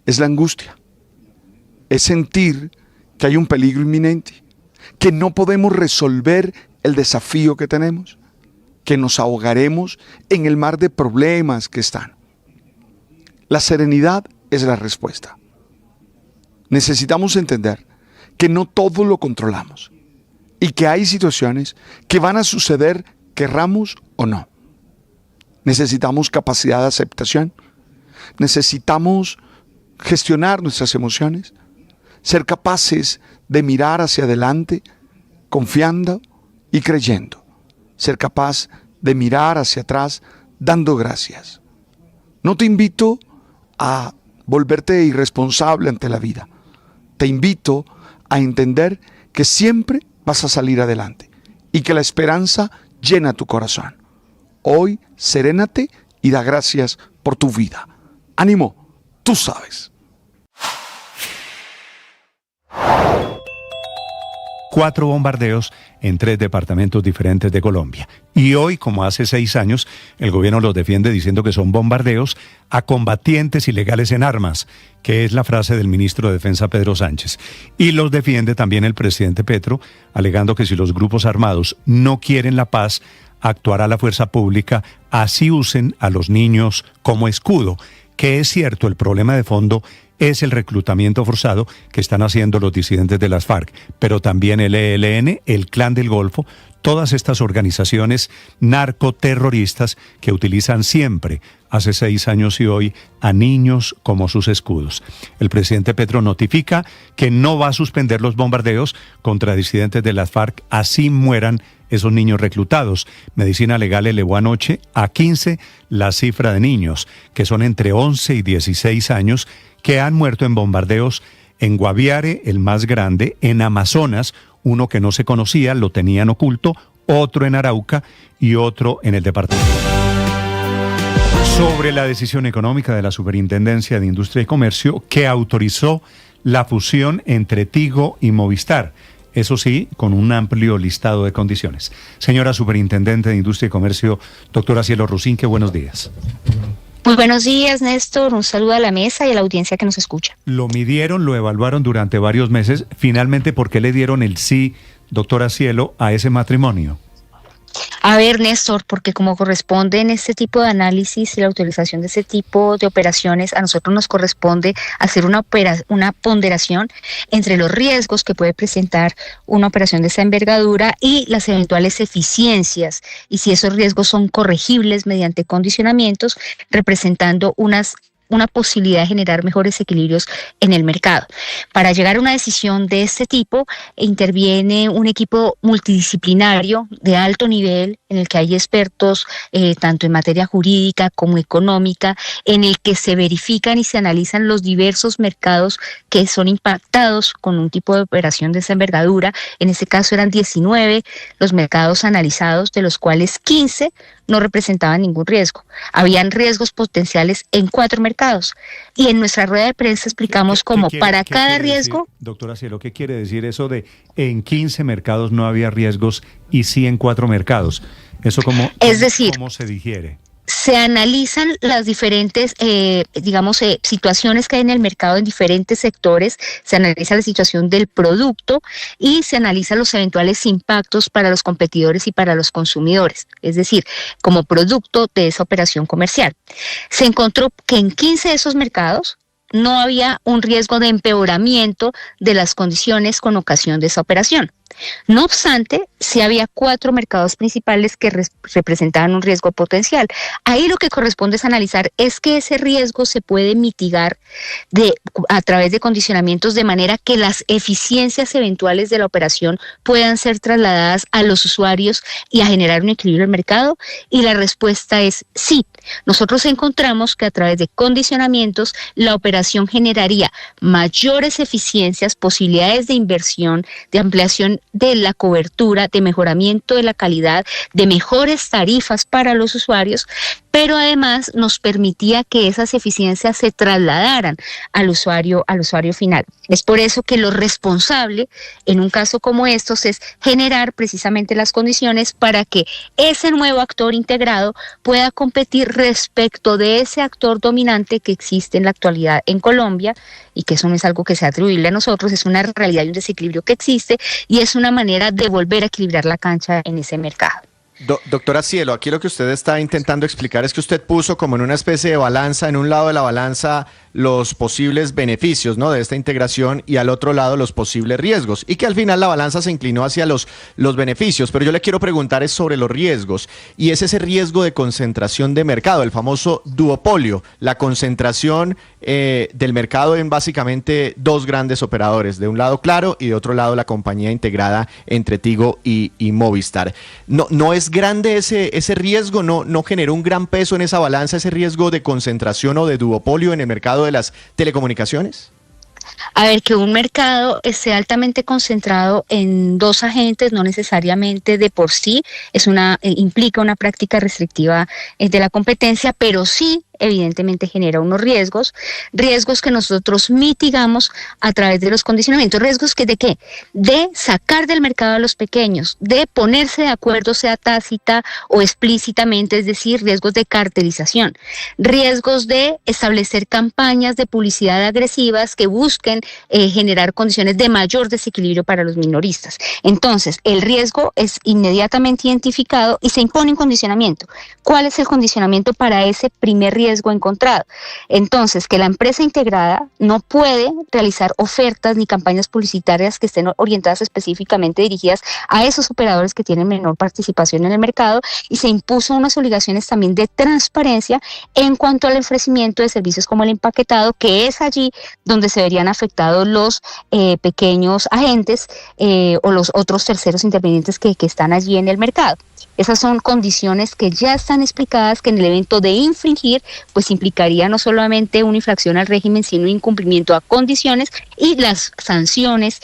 es la angustia. Es sentir que hay un peligro inminente, que no podemos resolver el desafío que tenemos, que nos ahogaremos en el mar de problemas que están. La serenidad es la respuesta. Necesitamos entender que no todo lo controlamos y que hay situaciones que van a suceder querramos o no. Necesitamos capacidad de aceptación, necesitamos gestionar nuestras emociones, ser capaces de mirar hacia adelante, confiando y creyendo, ser capaz de mirar hacia atrás dando gracias. No te invito a volverte irresponsable ante la vida. Te invito a entender que siempre vas a salir adelante y que la esperanza llena tu corazón. Hoy, serénate y da gracias por tu vida. Ánimo, tú sabes. 4 bombardeos en 3 departamentos diferentes de Colombia. Y hoy, como hace 6 años, el gobierno los defiende diciendo que son bombardeos a combatientes ilegales en armas, que es la frase del ministro de Defensa Pedro Sánchez. Y los defiende también el presidente Petro, alegando que si los grupos armados no quieren la paz, actuará la fuerza pública, así usen a los niños como escudo. Que es cierto, el problema de fondo es el reclutamiento forzado que están haciendo los disidentes de las FARC, pero también el ELN, el Clan del Golfo, todas estas organizaciones narcoterroristas que utilizan siempre, hace 6 años y hoy, a niños como sus escudos. El presidente Petro notifica que no va a suspender los bombardeos contra disidentes de las FARC, así mueran esos niños reclutados. Medicina Legal elevó anoche a 15 la cifra de niños, que son entre 11 y 16 años, que han muerto en bombardeos en Guaviare, el más grande, en Amazonas, uno que no se conocía, lo tenían oculto, otro en Arauca y otro en el departamento. Sobre la decisión económica de la Superintendencia de Industria y Comercio que autorizó la fusión entre Tigo y Movistar. Eso sí, con un amplio listado de condiciones. Señora Superintendente de Industria y Comercio, doctora Cielo Rusinque, buenos días. Muy buenos días, Néstor. Un saludo a la mesa y a la audiencia que nos escucha. Lo midieron, lo evaluaron durante varios meses. Finalmente, ¿por qué le dieron el sí, doctora Cielo, a ese matrimonio? A ver, Néstor, porque como corresponde en este tipo de análisis y la autorización de este tipo de operaciones, a nosotros nos corresponde hacer una ponderación entre los riesgos que puede presentar una operación de esa envergadura y las eventuales eficiencias, y si esos riesgos son corregibles mediante condicionamientos, representando una posibilidad de generar mejores equilibrios en el mercado. Para llegar a una decisión de este tipo, interviene un equipo multidisciplinario de alto nivel en el que hay expertos tanto en materia jurídica como económica, en el que se verifican y se analizan los diversos mercados que son impactados con un tipo de operación de esa envergadura. En este caso eran 19 los mercados analizados, de los cuales 15 no representaban ningún riesgo. Habían riesgos potenciales en 4 mercados. Y en nuestra rueda de prensa explicamos cómo para cada riesgo... Doctora Cielo, ¿qué quiere decir eso de en 15 mercados no había riesgos y sí en 4 mercados? ¿Eso cómo se digiere? Se analizan las diferentes, situaciones que hay en el mercado en diferentes sectores, se analiza la situación del producto y se analizan los eventuales impactos para los competidores y para los consumidores, es decir, como producto de esa operación comercial. Se encontró que en 15 de esos mercados no había un riesgo de empeoramiento de las condiciones con ocasión de esa operación. No obstante, sí había 4 mercados principales que representaban un riesgo potencial. Ahí lo que corresponde es analizar es que ese riesgo se puede mitigar a través de condicionamientos de manera que las eficiencias eventuales de la operación puedan ser trasladadas a los usuarios y a generar un equilibrio en el mercado. Y la respuesta es sí. Nosotros encontramos que a través de condicionamientos la operación generaría mayores eficiencias, posibilidades de inversión, de ampliación de la cobertura, de mejoramiento de la calidad, de mejores tarifas para los usuarios, pero además nos permitía que esas eficiencias se trasladaran al usuario final. Es por eso que lo responsable en un caso como estos es generar precisamente las condiciones para que ese nuevo actor integrado pueda competir respecto de ese actor dominante que existe en la actualidad en Colombia, y que eso no es algo que sea atribuible a nosotros, es una realidad y un desequilibrio que existe y es una manera de volver a equilibrar la cancha en ese mercado. Doctora Cielo, aquí lo que usted está intentando explicar es que usted puso como en una especie de balanza, en un lado de la balanza los posibles beneficios, ¿no?, de esta integración y al otro lado los posibles riesgos, y que al final la balanza se inclinó hacia los beneficios, pero yo le quiero preguntar es sobre los riesgos, y es ese riesgo de concentración de mercado, el famoso duopolio, la concentración del mercado en básicamente 2 grandes operadores, de un lado Claro y de otro lado la compañía integrada entre Tigo y Movistar. ¿No es grande ese riesgo? ¿No generó un gran peso en esa balanza ese riesgo de concentración o de duopolio en el mercado de las telecomunicaciones? A ver, que un mercado esté altamente concentrado en 2 agentes no necesariamente de por sí implica una práctica restrictiva de la competencia, pero sí evidentemente genera unos riesgos que nosotros mitigamos a través de los condicionamientos. ¿Riesgos que de qué? De sacar del mercado a los pequeños, de ponerse de acuerdo, sea tácita o explícitamente, es decir, riesgos de cartelización, riesgos de establecer campañas de publicidad agresivas que busquen generar condiciones de mayor desequilibrio para los minoristas. Entonces, el riesgo es inmediatamente identificado y se impone un condicionamiento. ¿Cuál es el condicionamiento para ese primer riesgo encontrado? Entonces, que la empresa integrada no puede realizar ofertas ni campañas publicitarias que estén orientadas específicamente dirigidas a esos operadores que tienen menor participación en el mercado, y se impuso unas obligaciones también de transparencia en cuanto al ofrecimiento de servicios como el empaquetado, que es allí donde se verían afectados los pequeños agentes o los otros terceros intervinientes que están allí en el mercado. Esas son condiciones que ya están explicadas, que en el evento de infringir, pues implicaría no solamente una infracción al régimen, sino incumplimiento a condiciones y las sanciones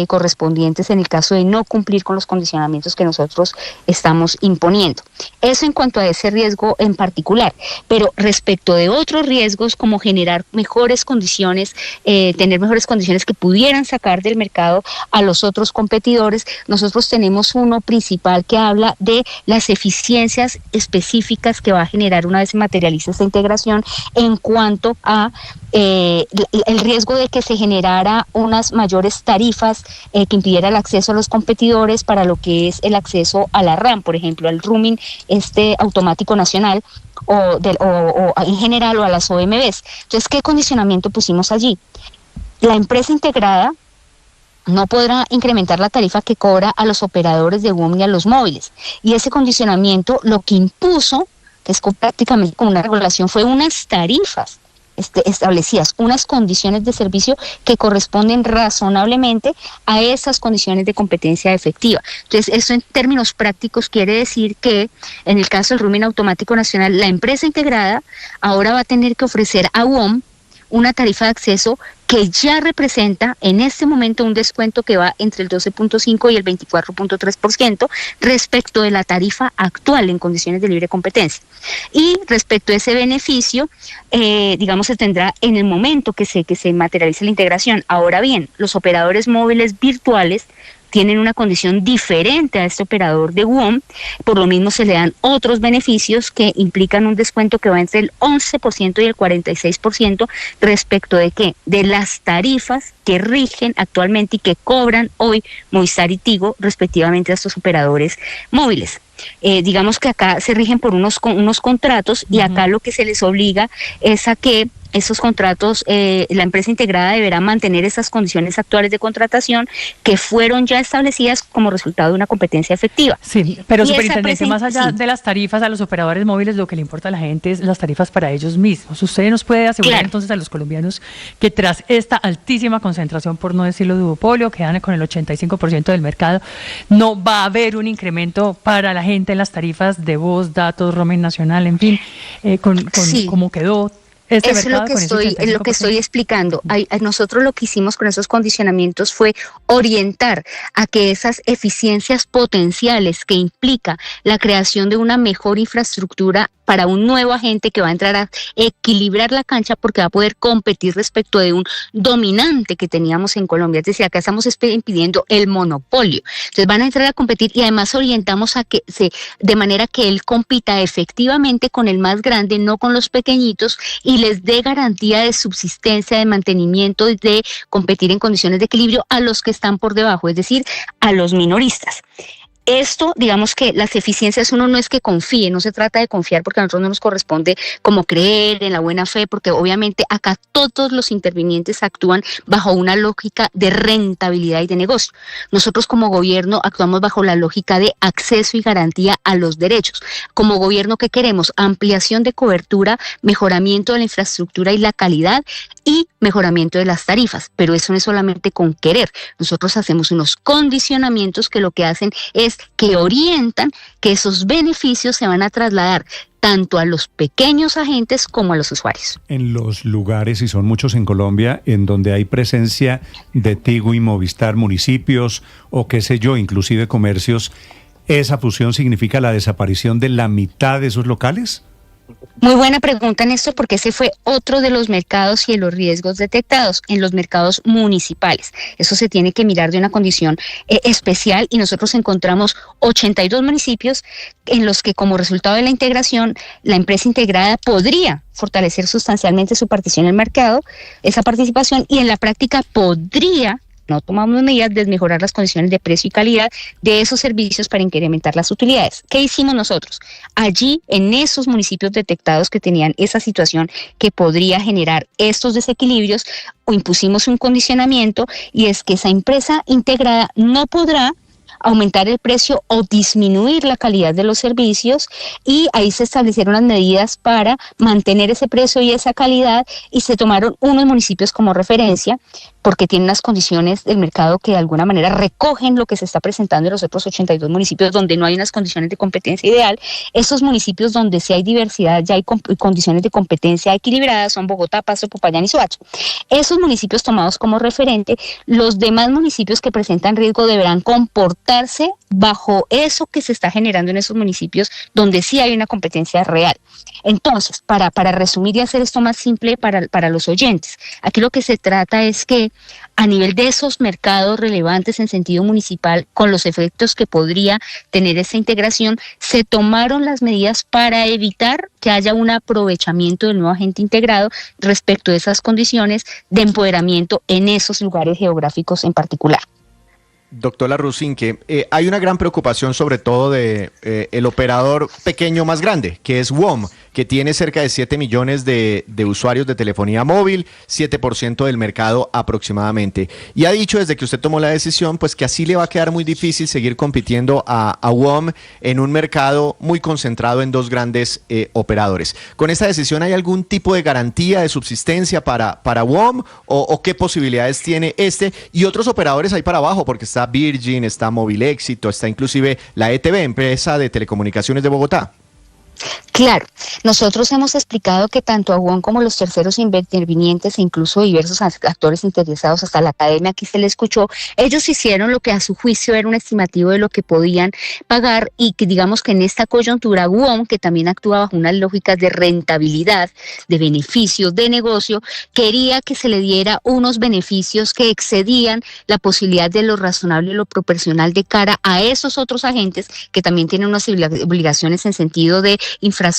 correspondientes en el caso de no cumplir con los condicionamientos que nosotros estamos imponiendo. Eso en cuanto a ese riesgo en particular, pero respecto de otros riesgos como generar mejores condiciones, tener mejores condiciones que pudieran sacar del mercado a los otros competidores, nosotros tenemos uno principal que habla de las eficiencias específicas que va a generar una vez se materialice esta integración en cuanto a el riesgo de que se generara unas mayores tarifas que impidiera el acceso a los competidores para lo que es el acceso a la RAM, por ejemplo, al roaming automático nacional o en general o a las OMBs. Entonces, ¿qué condicionamiento pusimos allí? La empresa integrada no podrá incrementar la tarifa que cobra a los operadores de WOM y a los móviles. Y ese condicionamiento lo que impuso, que es prácticamente como una regulación, fue unas tarifas establecidas, unas condiciones de servicio que corresponden razonablemente a esas condiciones de competencia efectiva. Entonces, eso en términos prácticos quiere decir que en el caso del roaming automático nacional, la empresa integrada ahora va a tener que ofrecer a WOM una tarifa de acceso que ya representa en este momento un descuento que va entre el 12.5 y el 24.3% respecto de la tarifa actual en condiciones de libre competencia. Y respecto a ese beneficio, digamos, se tendrá en el momento que se materialice la integración. Ahora bien, los operadores móviles virtuales tienen una condición diferente a este operador de WOM, por lo mismo se le dan otros beneficios que implican un descuento que va entre el 11% y el 46% respecto de ¿qué? De las tarifas que rigen actualmente y que cobran hoy Movistar y Tigo respectivamente a estos operadores móviles. Digamos que acá se rigen por unos contratos y acá lo que se les obliga es a que esos contratos, la empresa integrada deberá mantener esas condiciones actuales de contratación que fueron ya establecidas como resultado de una competencia efectiva. Sí, pero superintendente, más allá de las tarifas a los operadores móviles, lo que le importa a la gente es las tarifas para ellos mismos. ¿Usted nos puede asegurar entonces a los colombianos que tras esta altísima concentración, por no decirlo duopolio, que dan con el 85% del mercado, no va a haber un incremento para la gente en las tarifas de voz, datos, roaming nacional, en fin, cómo quedó? Eso es lo que estoy explicando. Nosotros lo que hicimos con esos condicionamientos fue orientar a que esas eficiencias potenciales que implica la creación de una mejor infraestructura para un nuevo agente que va a entrar a equilibrar la cancha porque va a poder competir respecto de un dominante que teníamos en Colombia. Es decir, acá estamos impidiendo el monopolio. Entonces van a entrar a competir y además orientamos a que de manera que él compita efectivamente con el más grande, no con los pequeñitos, y les dé garantía de subsistencia, de mantenimiento, de competir en condiciones de equilibrio a los que están por debajo, es decir, a los minoristas. Esto, digamos que las eficiencias uno no es que confíe, no se trata de confiar porque a nosotros no nos corresponde como creer en la buena fe, porque obviamente acá todos los intervinientes actúan bajo una lógica de rentabilidad y de negocio. Nosotros como gobierno actuamos bajo la lógica de acceso y garantía a los derechos. Como gobierno, ¿qué queremos? Ampliación de cobertura, mejoramiento de la infraestructura y la calidad y mejoramiento de las tarifas, pero eso no es solamente con querer. Nosotros hacemos unos condicionamientos que lo que hacen es que orientan que esos beneficios se van a trasladar tanto a los pequeños agentes como a los usuarios. En los lugares, y son muchos en Colombia, en donde hay presencia de Tigo y Movistar, municipios o qué sé yo, inclusive comercios, ¿esa fusión significa la desaparición de la mitad de esos locales? Muy buena pregunta, Néstor, porque ese fue otro de los mercados y de los riesgos detectados en los mercados municipales. Eso se tiene que mirar de una condición especial y nosotros encontramos 82 municipios en los que como resultado de la integración, la empresa integrada podría fortalecer sustancialmente su participación en el mercado, esa participación, y en la práctica podría, no tomamos medidas de mejorar las condiciones de precio y calidad de esos servicios para incrementar las utilidades. ¿Qué hicimos nosotros? Allí, en esos municipios detectados que tenían esa situación que podría generar estos desequilibrios, o impusimos un condicionamiento, y es que esa empresa integrada no podrá aumentar el precio o disminuir la calidad de los servicios, y ahí se establecieron las medidas para mantener ese precio y esa calidad, y se tomaron unos municipios como referencia porque tienen las condiciones del mercado que de alguna manera recogen lo que se está presentando en los otros 82 municipios donde no hay unas condiciones de competencia ideal. Esos municipios donde sí hay diversidad, ya hay condiciones de competencia equilibradas, son Bogotá, Pasto, Popayán y Soacha. Esos municipios tomados como referente, los demás municipios que presentan riesgo deberán comportarse bajo eso que se está generando en esos municipios donde sí hay una competencia real. Entonces, para resumir y hacer esto más simple para los oyentes, aquí lo que se trata es que a nivel de esos mercados relevantes en sentido municipal, con los efectos que podría tener esa integración, se tomaron las medidas para evitar que haya un aprovechamiento del nuevo agente integrado respecto de esas condiciones de empoderamiento en esos lugares geográficos en particular. Doctora Rusinque, hay una gran preocupación sobre todo de el operador pequeño más grande, que es WOM, que tiene cerca de 7 millones de usuarios de telefonía móvil, 7% del mercado aproximadamente. Y ha dicho desde que usted tomó la decisión, pues que así le va a quedar muy difícil seguir compitiendo a WOM en un mercado muy concentrado en dos grandes operadores. ¿Con esta decisión hay algún tipo de garantía de subsistencia para WOM o qué posibilidades tiene este y otros operadores ahí para abajo? Porque está Virgin, está Móvil Éxito, está inclusive la ETB, empresa de telecomunicaciones de Bogotá. Claro, nosotros hemos explicado que tanto a WOM como los terceros intervinientes e incluso diversos actores interesados, hasta la academia aquí se le escuchó, ellos hicieron lo que a su juicio era un estimativo de lo que podían pagar y que digamos que en esta coyuntura WOM, que también actúa bajo unas lógicas de rentabilidad, de beneficios de negocio, quería que se le diera unos beneficios que excedían la posibilidad de lo razonable y lo proporcional de cara a esos otros agentes que también tienen unas obligaciones en sentido de infraestructura,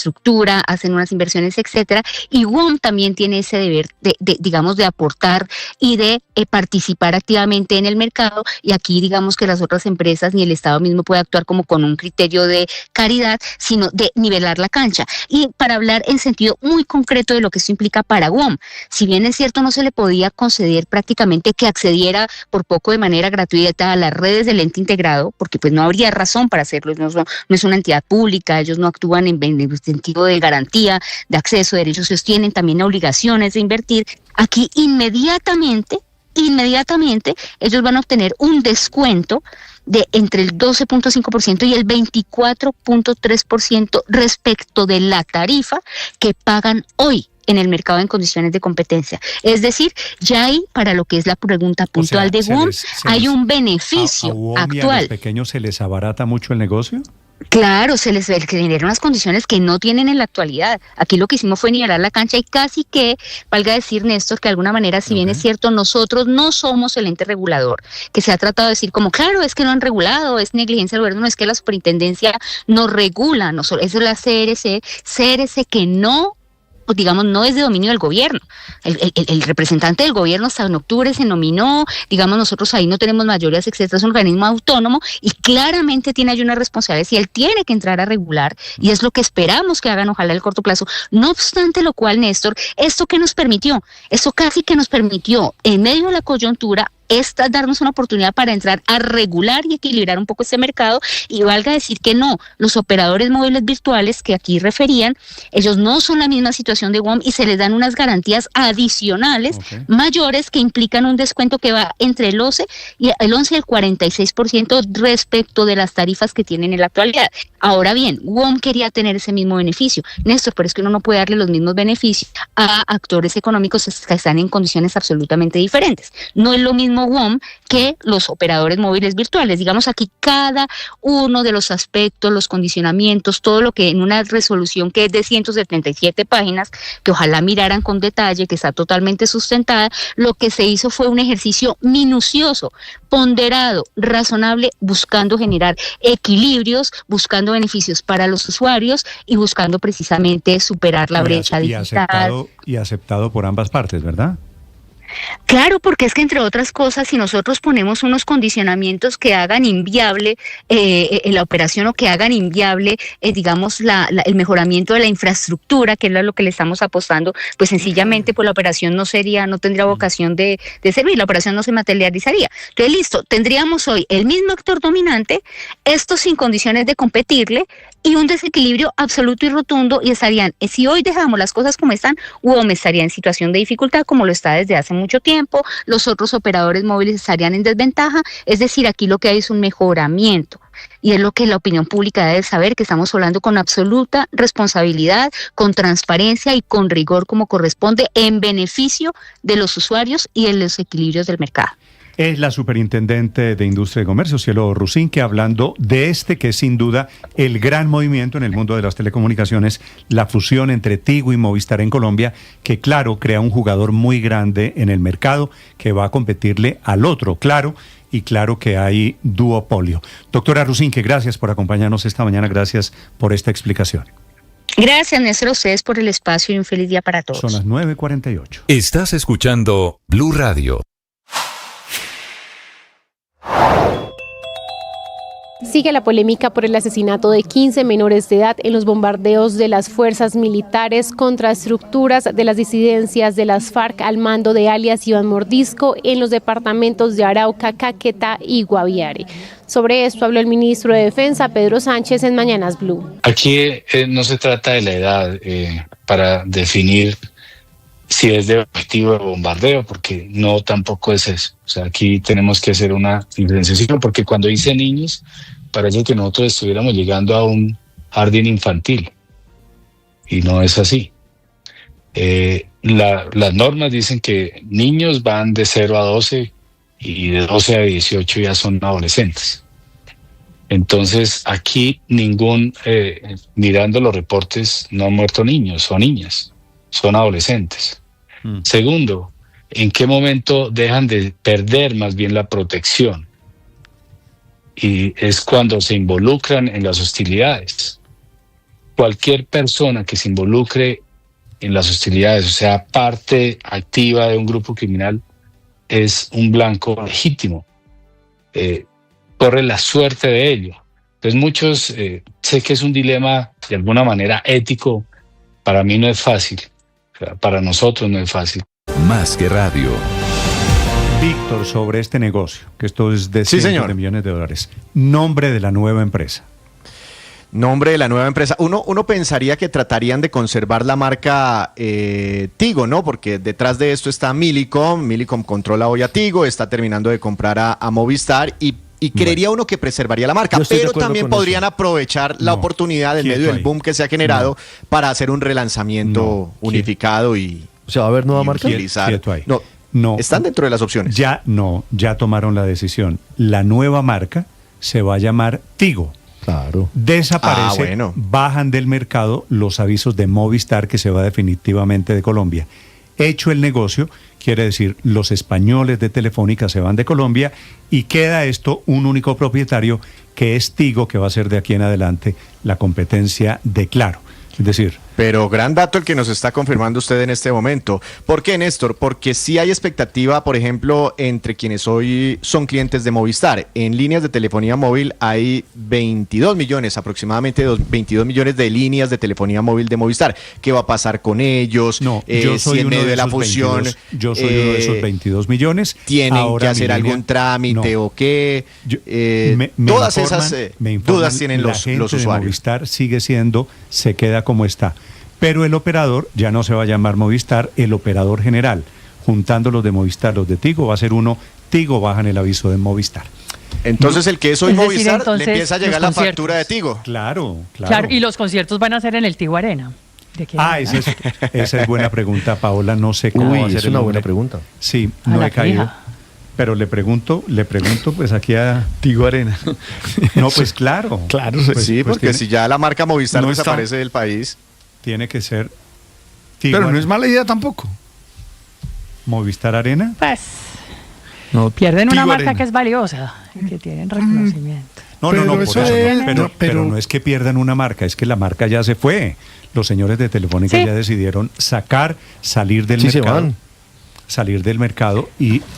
hacen unas inversiones, etcétera, y WOM también tiene ese deber de aportar y de participar activamente en el mercado, y aquí digamos que las otras empresas ni el Estado mismo puede actuar como con un criterio de caridad, sino de nivelar la cancha. Y para hablar en sentido muy concreto de lo que esto implica para WOM, si bien es cierto no se le podía conceder prácticamente que accediera por poco de manera gratuita a las redes del ente integrado, porque pues no habría razón para hacerlo, no es una entidad pública, ellos no actúan en el sentido de garantía, de acceso, de derechos, ellos tienen también obligaciones de invertir. Aquí inmediatamente ellos van a obtener un descuento de entre el 12.5% y el 24.3% respecto de la tarifa que pagan hoy en el mercado en condiciones de competencia. Es decir, ya hay, para lo que es la pregunta puntual de WOM, hay un beneficio a WOM actual. ¿Y a los pequeños se les abarata mucho el negocio? Claro, se les generan unas condiciones que no tienen en la actualidad. Aquí lo que hicimos fue nivelar la cancha y casi que, valga decir, Néstor, que de alguna manera, si bien es cierto, nosotros no somos el ente regulador, que se ha tratado de decir como, claro, es que no han regulado, es negligencia del gobierno, no, es que la superintendencia no regula, no, eso es la CRC que no, digamos, no es de dominio del gobierno. El representante del gobierno hasta en octubre se nominó, digamos, nosotros ahí no tenemos mayorías, etcétera, es un organismo autónomo y claramente tiene ahí una responsabilidad y él tiene que entrar a regular y es lo que esperamos que hagan, ojalá, el corto plazo. No obstante lo cual, Néstor, esto casi que nos permitió, en medio de la coyuntura, darnos una oportunidad para entrar a regular y equilibrar un poco este mercado, y valga decir que no, los operadores móviles virtuales que aquí referían, ellos no son la misma situación de WOM y se les dan unas garantías adicionales mayores que implican un descuento que va entre el 11 y el 46% respecto de las tarifas que tienen en la actualidad. Ahora bien, WOM quería tener ese mismo beneficio, Néstor, pero es que uno no puede darle los mismos beneficios a actores económicos que están en condiciones absolutamente diferentes. No es lo mismo WOM que los operadores móviles virtuales. Digamos, aquí cada uno de los aspectos, los condicionamientos, todo lo que en una resolución que es de 177 páginas, que ojalá miraran con detalle, que está totalmente sustentada, lo que se hizo fue un ejercicio minucioso, ponderado, razonable, buscando generar equilibrios, buscando beneficios para los usuarios y buscando precisamente superar la brecha digital. Y aceptado por ambas partes, ¿verdad? Claro, porque es que entre otras cosas, si nosotros ponemos unos condicionamientos que hagan inviable la operación o que hagan inviable, digamos, el mejoramiento de la infraestructura, que es lo que le estamos apostando, pues sencillamente pues la operación no tendría vocación de servir, la operación no se materializaría. Entonces, listo, tendríamos hoy el mismo actor dominante, estos sin condiciones de competirle, y un desequilibrio absoluto y rotundo, y estarían, si hoy dejamos las cosas como están, WOM estaría en situación de dificultad como lo está desde hace mucho tiempo, los otros operadores móviles estarían en desventaja, es decir, aquí lo que hay es un mejoramiento. Y es lo que la opinión pública debe saber, que estamos hablando con absoluta responsabilidad, con transparencia y con rigor como corresponde, en beneficio de los usuarios y de los equilibrios del mercado. Es la superintendente de Industria y Comercio, Cielo Rusinque, hablando de que es sin duda el gran movimiento en el mundo de las telecomunicaciones, la fusión entre Tigo y Movistar en Colombia, que claro, crea un jugador muy grande en el mercado que va a competirle al otro, claro, y claro que hay duopolio. Doctora Rusinque, gracias por acompañarnos esta mañana, gracias por esta explicación. Gracias, Néstor, a ustedes por el espacio y un feliz día para todos. Son las 9:48. Estás escuchando Blue Radio. Sigue la polémica por el asesinato de 15 menores de edad en los bombardeos de las fuerzas militares contra estructuras de las disidencias de las FARC al mando de alias Iván Mordisco en los departamentos de Arauca, Caquetá y Guaviare. Sobre esto habló el ministro de Defensa, Pedro Sánchez, en Mañanas Blue. Aquí no se trata de la edad para definir si es de objetivo de bombardeo, porque no tampoco es eso. O sea, aquí tenemos que hacer una diferenciación, porque cuando dice niños, parece que nosotros estuviéramos llegando a un jardín infantil. y no es así. Las normas dicen que niños van de 0 a 12 y de 12 a 18 ya son adolescentes. Entonces aquí mirando los reportes, no han muerto niños o niñas, son adolescentes. Segundo, ¿en qué momento dejan de perder más bien la protección? Y es cuando se involucran en las hostilidades. Cualquier persona que se involucre en las hostilidades, o sea, parte activa de un grupo criminal, es un blanco legítimo. Corre la suerte de ello. Entonces muchos, sé que es un dilema de alguna manera ético, para mí no es fácil, o sea, para nosotros no es fácil. Más que radio. Víctor, sobre este negocio, que esto es de Sí, cientos señor. de millones de dólares, nombre de la nueva empresa. Nombre de la nueva empresa. Uno pensaría que tratarían de conservar la marca Tigo, ¿no? Porque detrás de esto está Millicom. Millicom controla hoy a Tigo, está terminando de comprar a Movistar y creería uno que preservaría la marca, Yo estoy de pero acuerdo también con podrían aprovechar la oportunidad en medio del ahí. boom que se ha generado para hacer un relanzamiento unificado y O sea, ¿va a haber nueva y marca? utilizar. Quieto ahí. No, están dentro de las opciones. Ya tomaron la decisión. La nueva marca se va a llamar Tigo. Claro. Desaparece, bueno. bajan del mercado los avisos de Movistar, que se va definitivamente de Colombia. Hecho el negocio, quiere decir, los españoles de Telefónica se van de Colombia y queda esto un único propietario, que es Tigo, que va a ser de aquí en adelante la competencia de Claro. Es decir, Pero gran dato el que nos está confirmando usted en este momento. ¿Por qué, Néstor? Porque sí hay expectativa, por ejemplo, entre quienes hoy son clientes de Movistar. En líneas de telefonía móvil hay 22 millones, aproximadamente 22 millones de líneas de telefonía móvil de Movistar. ¿Qué va a pasar con ellos? no, yo soy si en uno medio de la esos fusión 22, yo soy uno de esos 22 millones. tienen Ahora que hacer mi línea- algún trámite no. o qué. Me Todas informan- esas me informan, dudas tienen la los gente de usuarios. Movistar sigue siendo, se queda como está. Pero el operador ya no se va a llamar Movistar, el operador general. Juntando los de Movistar, los de Tigo, va a ser uno, Tigo bajan el aviso de Movistar. Entonces el que es hoy Es decir, Movistar entonces, le empieza a llegar los la conciertos. factura de Tigo. Claro. Claro, y los conciertos van a ser en el Tigo Arena. ¿De qué habla? Esa es buena pregunta, Paola. No sé cómo va a ser es el una nombre. buena pregunta. Sí, A no la he caído. fija. Pero le pregunto pues aquí a Tigo Arena. No, pues claro. Claro, Pues- sí, pues porque tiene- si ya la marca Movistar no está- desaparece del país. tiene que ser Tigo Pero no Arena. es mala idea tampoco. Movistar Arena. Pues No, pierden una Tigo marca Arena. que es valiosa y que tienen reconocimiento. No, Pero no, por eso eso es- no, pero, no, pero- no es que pierdan una marca, es que la marca ya se fue. Los señores de Telefónica Sí. ya decidieron salir del Sí, se mercado. van. Salir del mercado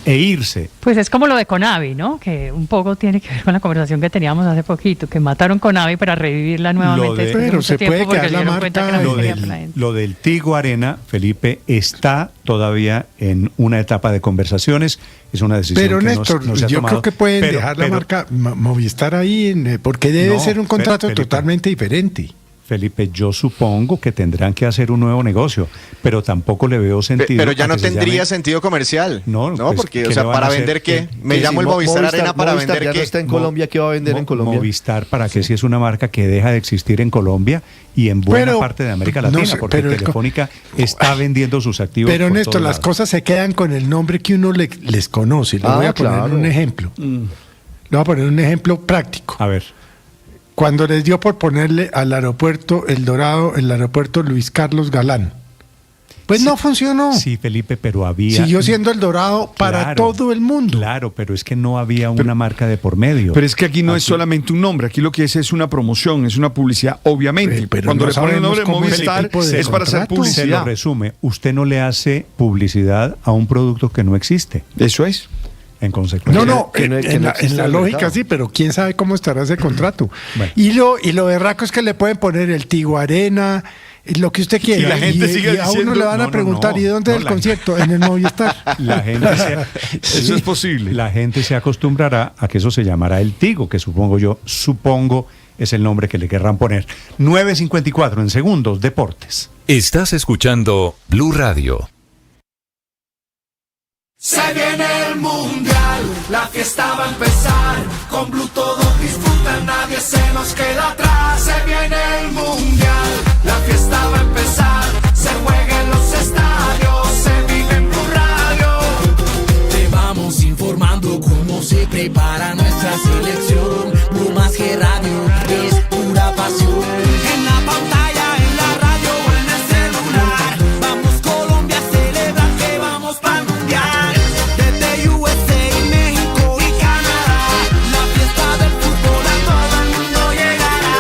e irse. Pues es como lo de Conavi, ¿no? Que un poco tiene que ver con la conversación que teníamos hace poquito, que mataron Conavi para revivirla nuevamente. Lo de- después de Pero mucho se tiempo, puede porque quedar se la dieron cuenta que marca, no Lo tenía del, plan. lo del Tigo Arena, Felipe, está todavía en una etapa de conversaciones. Es una decisión Pero que Néstor, no se ha yo tomado. creo que pueden Pero- dejar la pero- marca Movistar ahí, porque debe No, ser un contrato Felipe. totalmente diferente. Felipe, yo supongo que tendrán que hacer un nuevo negocio, pero tampoco le veo sentido. Pero ya a no que se tendría llame- sentido comercial. No, pues, porque, ¿qué o sea, le van a ¿para hacer? vender qué? ¿Qué- Me qué llamo si el Movistar Arena para Movistar vender ya qué. no está en Colombia, ¿qué va a vender en Colombia? Movistar, ¿para qué? Si es una marca que deja de existir en Colombia y en buena Pero, parte de América no Latina, sé, porque pero Telefónica está vendiendo sus activos. Pero por Néstor, todos las lados. cosas se quedan con el nombre que uno les conoce. Le voy a poner claro. un ejemplo. Le voy a poner un ejemplo práctico. A ver. Cuando les dio por ponerle al aeropuerto El Dorado, el aeropuerto Luis Carlos Galán. Pues Sí, no funcionó. Sí, Felipe, pero había... Siguió siendo El Dorado para Claro, todo el mundo. Claro, pero es que no había una marca de por medio. Pero es que aquí no es solamente un nombre, aquí lo que es una promoción, es una publicidad, obviamente. Pero Cuando no le ponen el nombre sabemos cómo es el Movistar tipo de es para hacer contrato. Se lo publicidad. resume, usted no le hace publicidad a un producto que no existe, Eso es. en consecuencia. No, que no- que en no la, existe en la el lógica mercado. sí, pero quién sabe cómo estará ese contrato. Bueno. Y lo berraco es que le pueden poner el Tigo Arena, lo que usted quiera. Y la gente sigue y a uno diciendo, le van a no, preguntar, no, ¿y dónde no, es el la- concierto? En el Movistar. La gente Eso es posible. La gente se acostumbrará a que eso se llamará el Tigo, que supongo es el nombre que le querrán poner. 9:54 en segundos, deportes. Estás escuchando Blue Radio. Se viene el mundial, la fiesta va a empezar, con Blue todos disfrutan. disfruta, nadie se nos queda atrás. Se viene el mundial, la fiesta va a empezar. Se juega en los estadios, se vive en Blue Radio. Te vamos informando cómo se prepara nuestra selección. Blue más que radio, es pura pasión. En la pantalla, en la radio o en el celular. Vamos Colombia a celebrar que vamos para el mundial. Desde USA, México y Canadá. La fiesta del fútbol a todo el mundo llegará.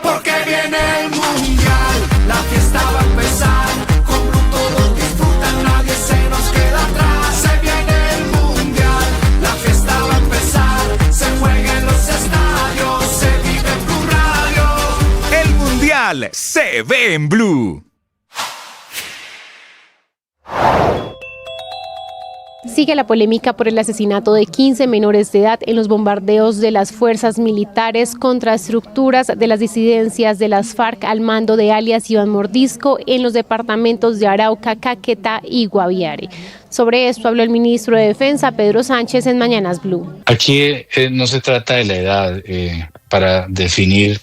Porque viene el mundial, la fiesta va a empezar. Con Blue todos disfrutan, nadie se nos queda atrás. Se viene el mundial, la fiesta va a empezar. Se juega en los estadios, se vive en Blue Radio. El mundial se ve en Blue. Sigue la polémica por el asesinato de 15 menores de edad en los bombardeos de las fuerzas militares contra estructuras de las disidencias de las FARC al mando de alias Iván Mordisco en los departamentos de Arauca, Caquetá y Guaviare. Sobre esto habló el ministro de Defensa, Pedro Sánchez, en Mañanas Blue. Aquí no se trata de la edad para definir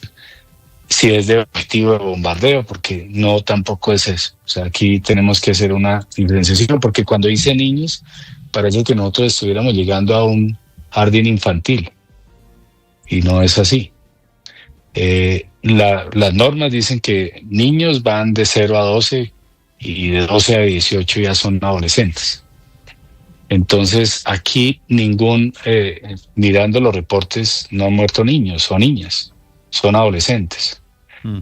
si es de objetivo de bombardeo, porque no tampoco es eso. O sea, aquí tenemos que hacer una diferenciación, porque cuando dice niños, parece que nosotros estuviéramos llegando a un jardín infantil, y no es así. Las normas dicen que niños van de 0 a 12 y de 12 a 18 ya son adolescentes. Entonces, aquí mirando los reportes, no han muerto niños o niñas, son adolescentes.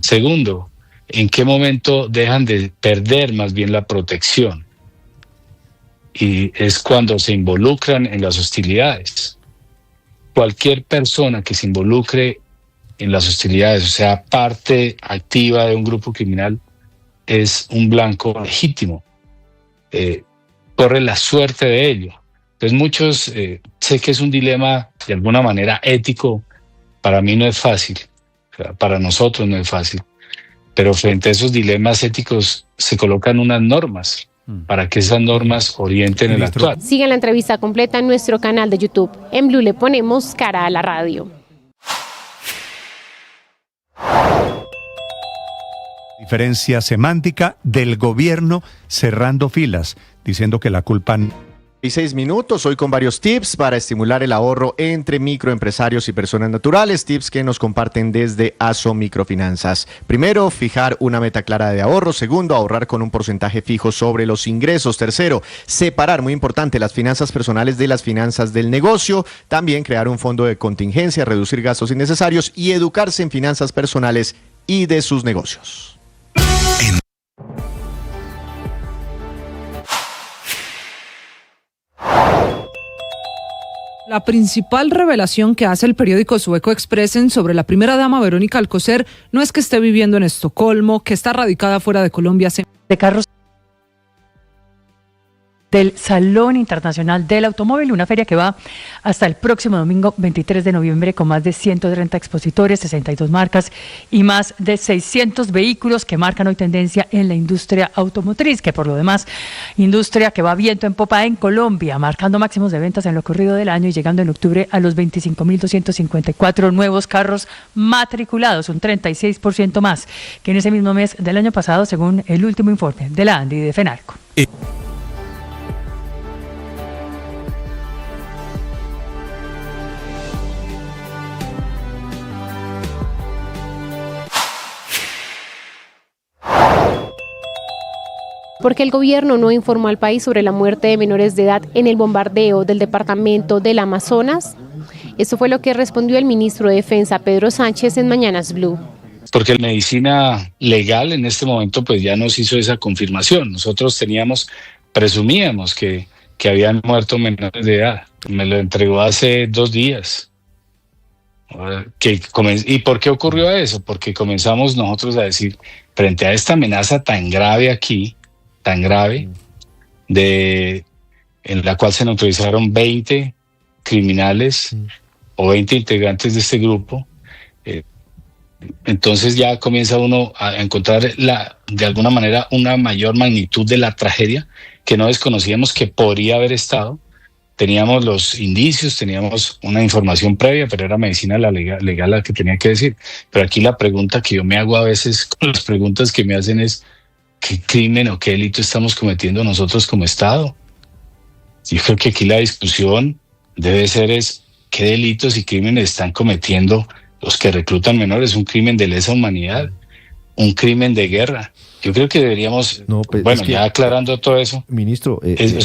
Segundo, ¿en qué momento dejan de perder más bien la protección? Y es cuando se involucran en las hostilidades. Cualquier persona que se involucre en las hostilidades, o sea, parte activa de un grupo criminal, es un blanco legítimo. Corre la suerte de ello. Entonces muchos, sé que es un dilema de alguna manera ético, para mí no es fácil, para nosotros no es fácil, pero frente a esos dilemas éticos se colocan unas normas para que esas normas orienten el actuar. Sigan la entrevista completa en nuestro canal de YouTube. En Blue le ponemos cara a la radio. Diferencia semántica del gobierno cerrando filas, diciendo que la culpa... 6 minutos, hoy con varios tips para estimular el ahorro entre microempresarios y personas naturales, tips que nos comparten desde ASO Microfinanzas. Primero, fijar una meta clara de ahorro. Segundo, ahorrar con un porcentaje fijo sobre los ingresos. Tercero, separar, muy importante, las finanzas personales de las finanzas del negocio. También crear un fondo de contingencia, reducir gastos innecesarios y educarse en finanzas personales y de sus negocios. La principal revelación que hace el periódico sueco Expressen sobre la primera dama Verónica Alcocer no es que esté viviendo en Estocolmo, que está radicada fuera de Colombia. De carros del Salón Internacional del Automóvil, una feria que va hasta el próximo domingo 23 de noviembre con más de 130 expositores, 62 marcas y más de 600 vehículos que marcan hoy tendencia en la industria automotriz, que por lo demás, industria que va viento en popa en Colombia, marcando máximos de ventas en lo corrido del año y llegando en octubre a los 25.254 nuevos carros matriculados, un 36% más que en ese mismo mes del año pasado, según el último informe de la ANDI y de FENALCO. Porque el gobierno no informó al país sobre la muerte de menores de edad en el bombardeo del departamento del Amazonas. Eso fue lo que respondió el ministro de Defensa, Pedro Sánchez, en Mañanas Blue. Porque la medicina legal en este momento pues ya nos hizo esa confirmación. Nosotros presumíamos que habían muerto menores de edad. Me lo entregó hace 2 días. ¿Y por qué ocurrió eso? Porque comenzamos nosotros a decir, frente a esta amenaza tan grave aquí, tan grave, en la cual se neutralizaron 20 criminales o 20 integrantes de este grupo, entonces ya comienza uno a encontrar de alguna manera una mayor magnitud de la tragedia que no desconocíamos que podría haber estado, teníamos los indicios, teníamos una información previa, pero era medicina legal la que tenía que decir. Pero aquí la pregunta que yo me hago a veces con las preguntas que me hacen es ¿qué crimen o qué delito estamos cometiendo nosotros como Estado? Yo creo que aquí la discusión debe ser es qué delitos y crímenes están cometiendo los que reclutan menores, un crimen de lesa humanidad, un crimen de guerra. Yo creo que deberíamos, ya aclarando todo eso, ministro,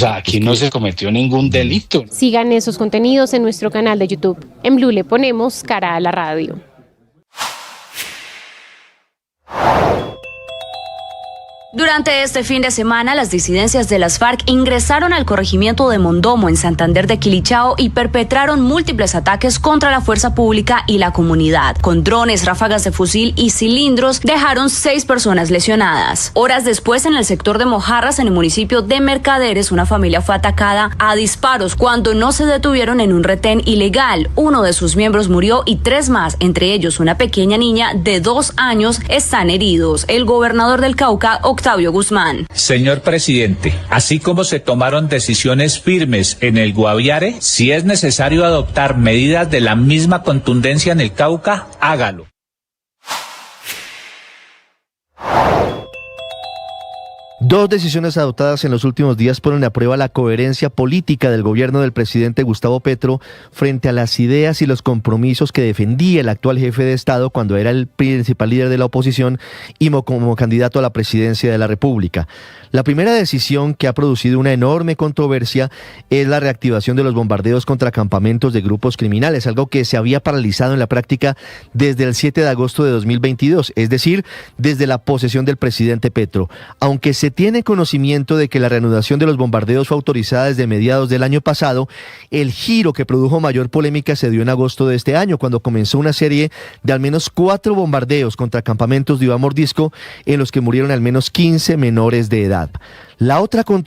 aquí no se cometió ningún delito. Sigan esos contenidos en nuestro canal de YouTube. En Blue le ponemos cara a la radio. Durante este fin de semana, las disidencias de las FARC ingresaron al corregimiento de Mondomo, en Santander de Quilichao, y perpetraron múltiples ataques contra la fuerza pública y la comunidad. Con drones, ráfagas de fusil y cilindros, dejaron 6 personas lesionadas. Horas después, en el sector de Mojarras, en el municipio de Mercaderes, una familia fue atacada a disparos cuando no se detuvieron en un retén ilegal. Uno de sus miembros murió y 3 más, entre ellos una pequeña niña de 2 años, están heridos. El gobernador del Cauca, Octavio Guzmán. Señor presidente, así como se tomaron decisiones firmes en el Guaviare, si es necesario adoptar medidas de la misma contundencia en el Cauca, hágalo. Dos decisiones adoptadas en los últimos días ponen a prueba la coherencia política del gobierno del presidente Gustavo Petro frente a las ideas y los compromisos que defendía el actual jefe de Estado cuando era el principal líder de la oposición y como candidato a la presidencia de la República. La primera decisión, que ha producido una enorme controversia, es la reactivación de los bombardeos contra campamentos de grupos criminales, algo que se había paralizado en la práctica desde el 7 de agosto de 2022, es decir, desde la posesión del presidente Petro. Aunque se tiene conocimiento de que la reanudación de los bombardeos fue autorizada desde mediados del año pasado, el giro que produjo mayor polémica se dio en agosto de este año, cuando comenzó una serie de al menos 4 bombardeos contra campamentos de Iván Mordisco, en los que murieron al menos 15 menores de edad. La otra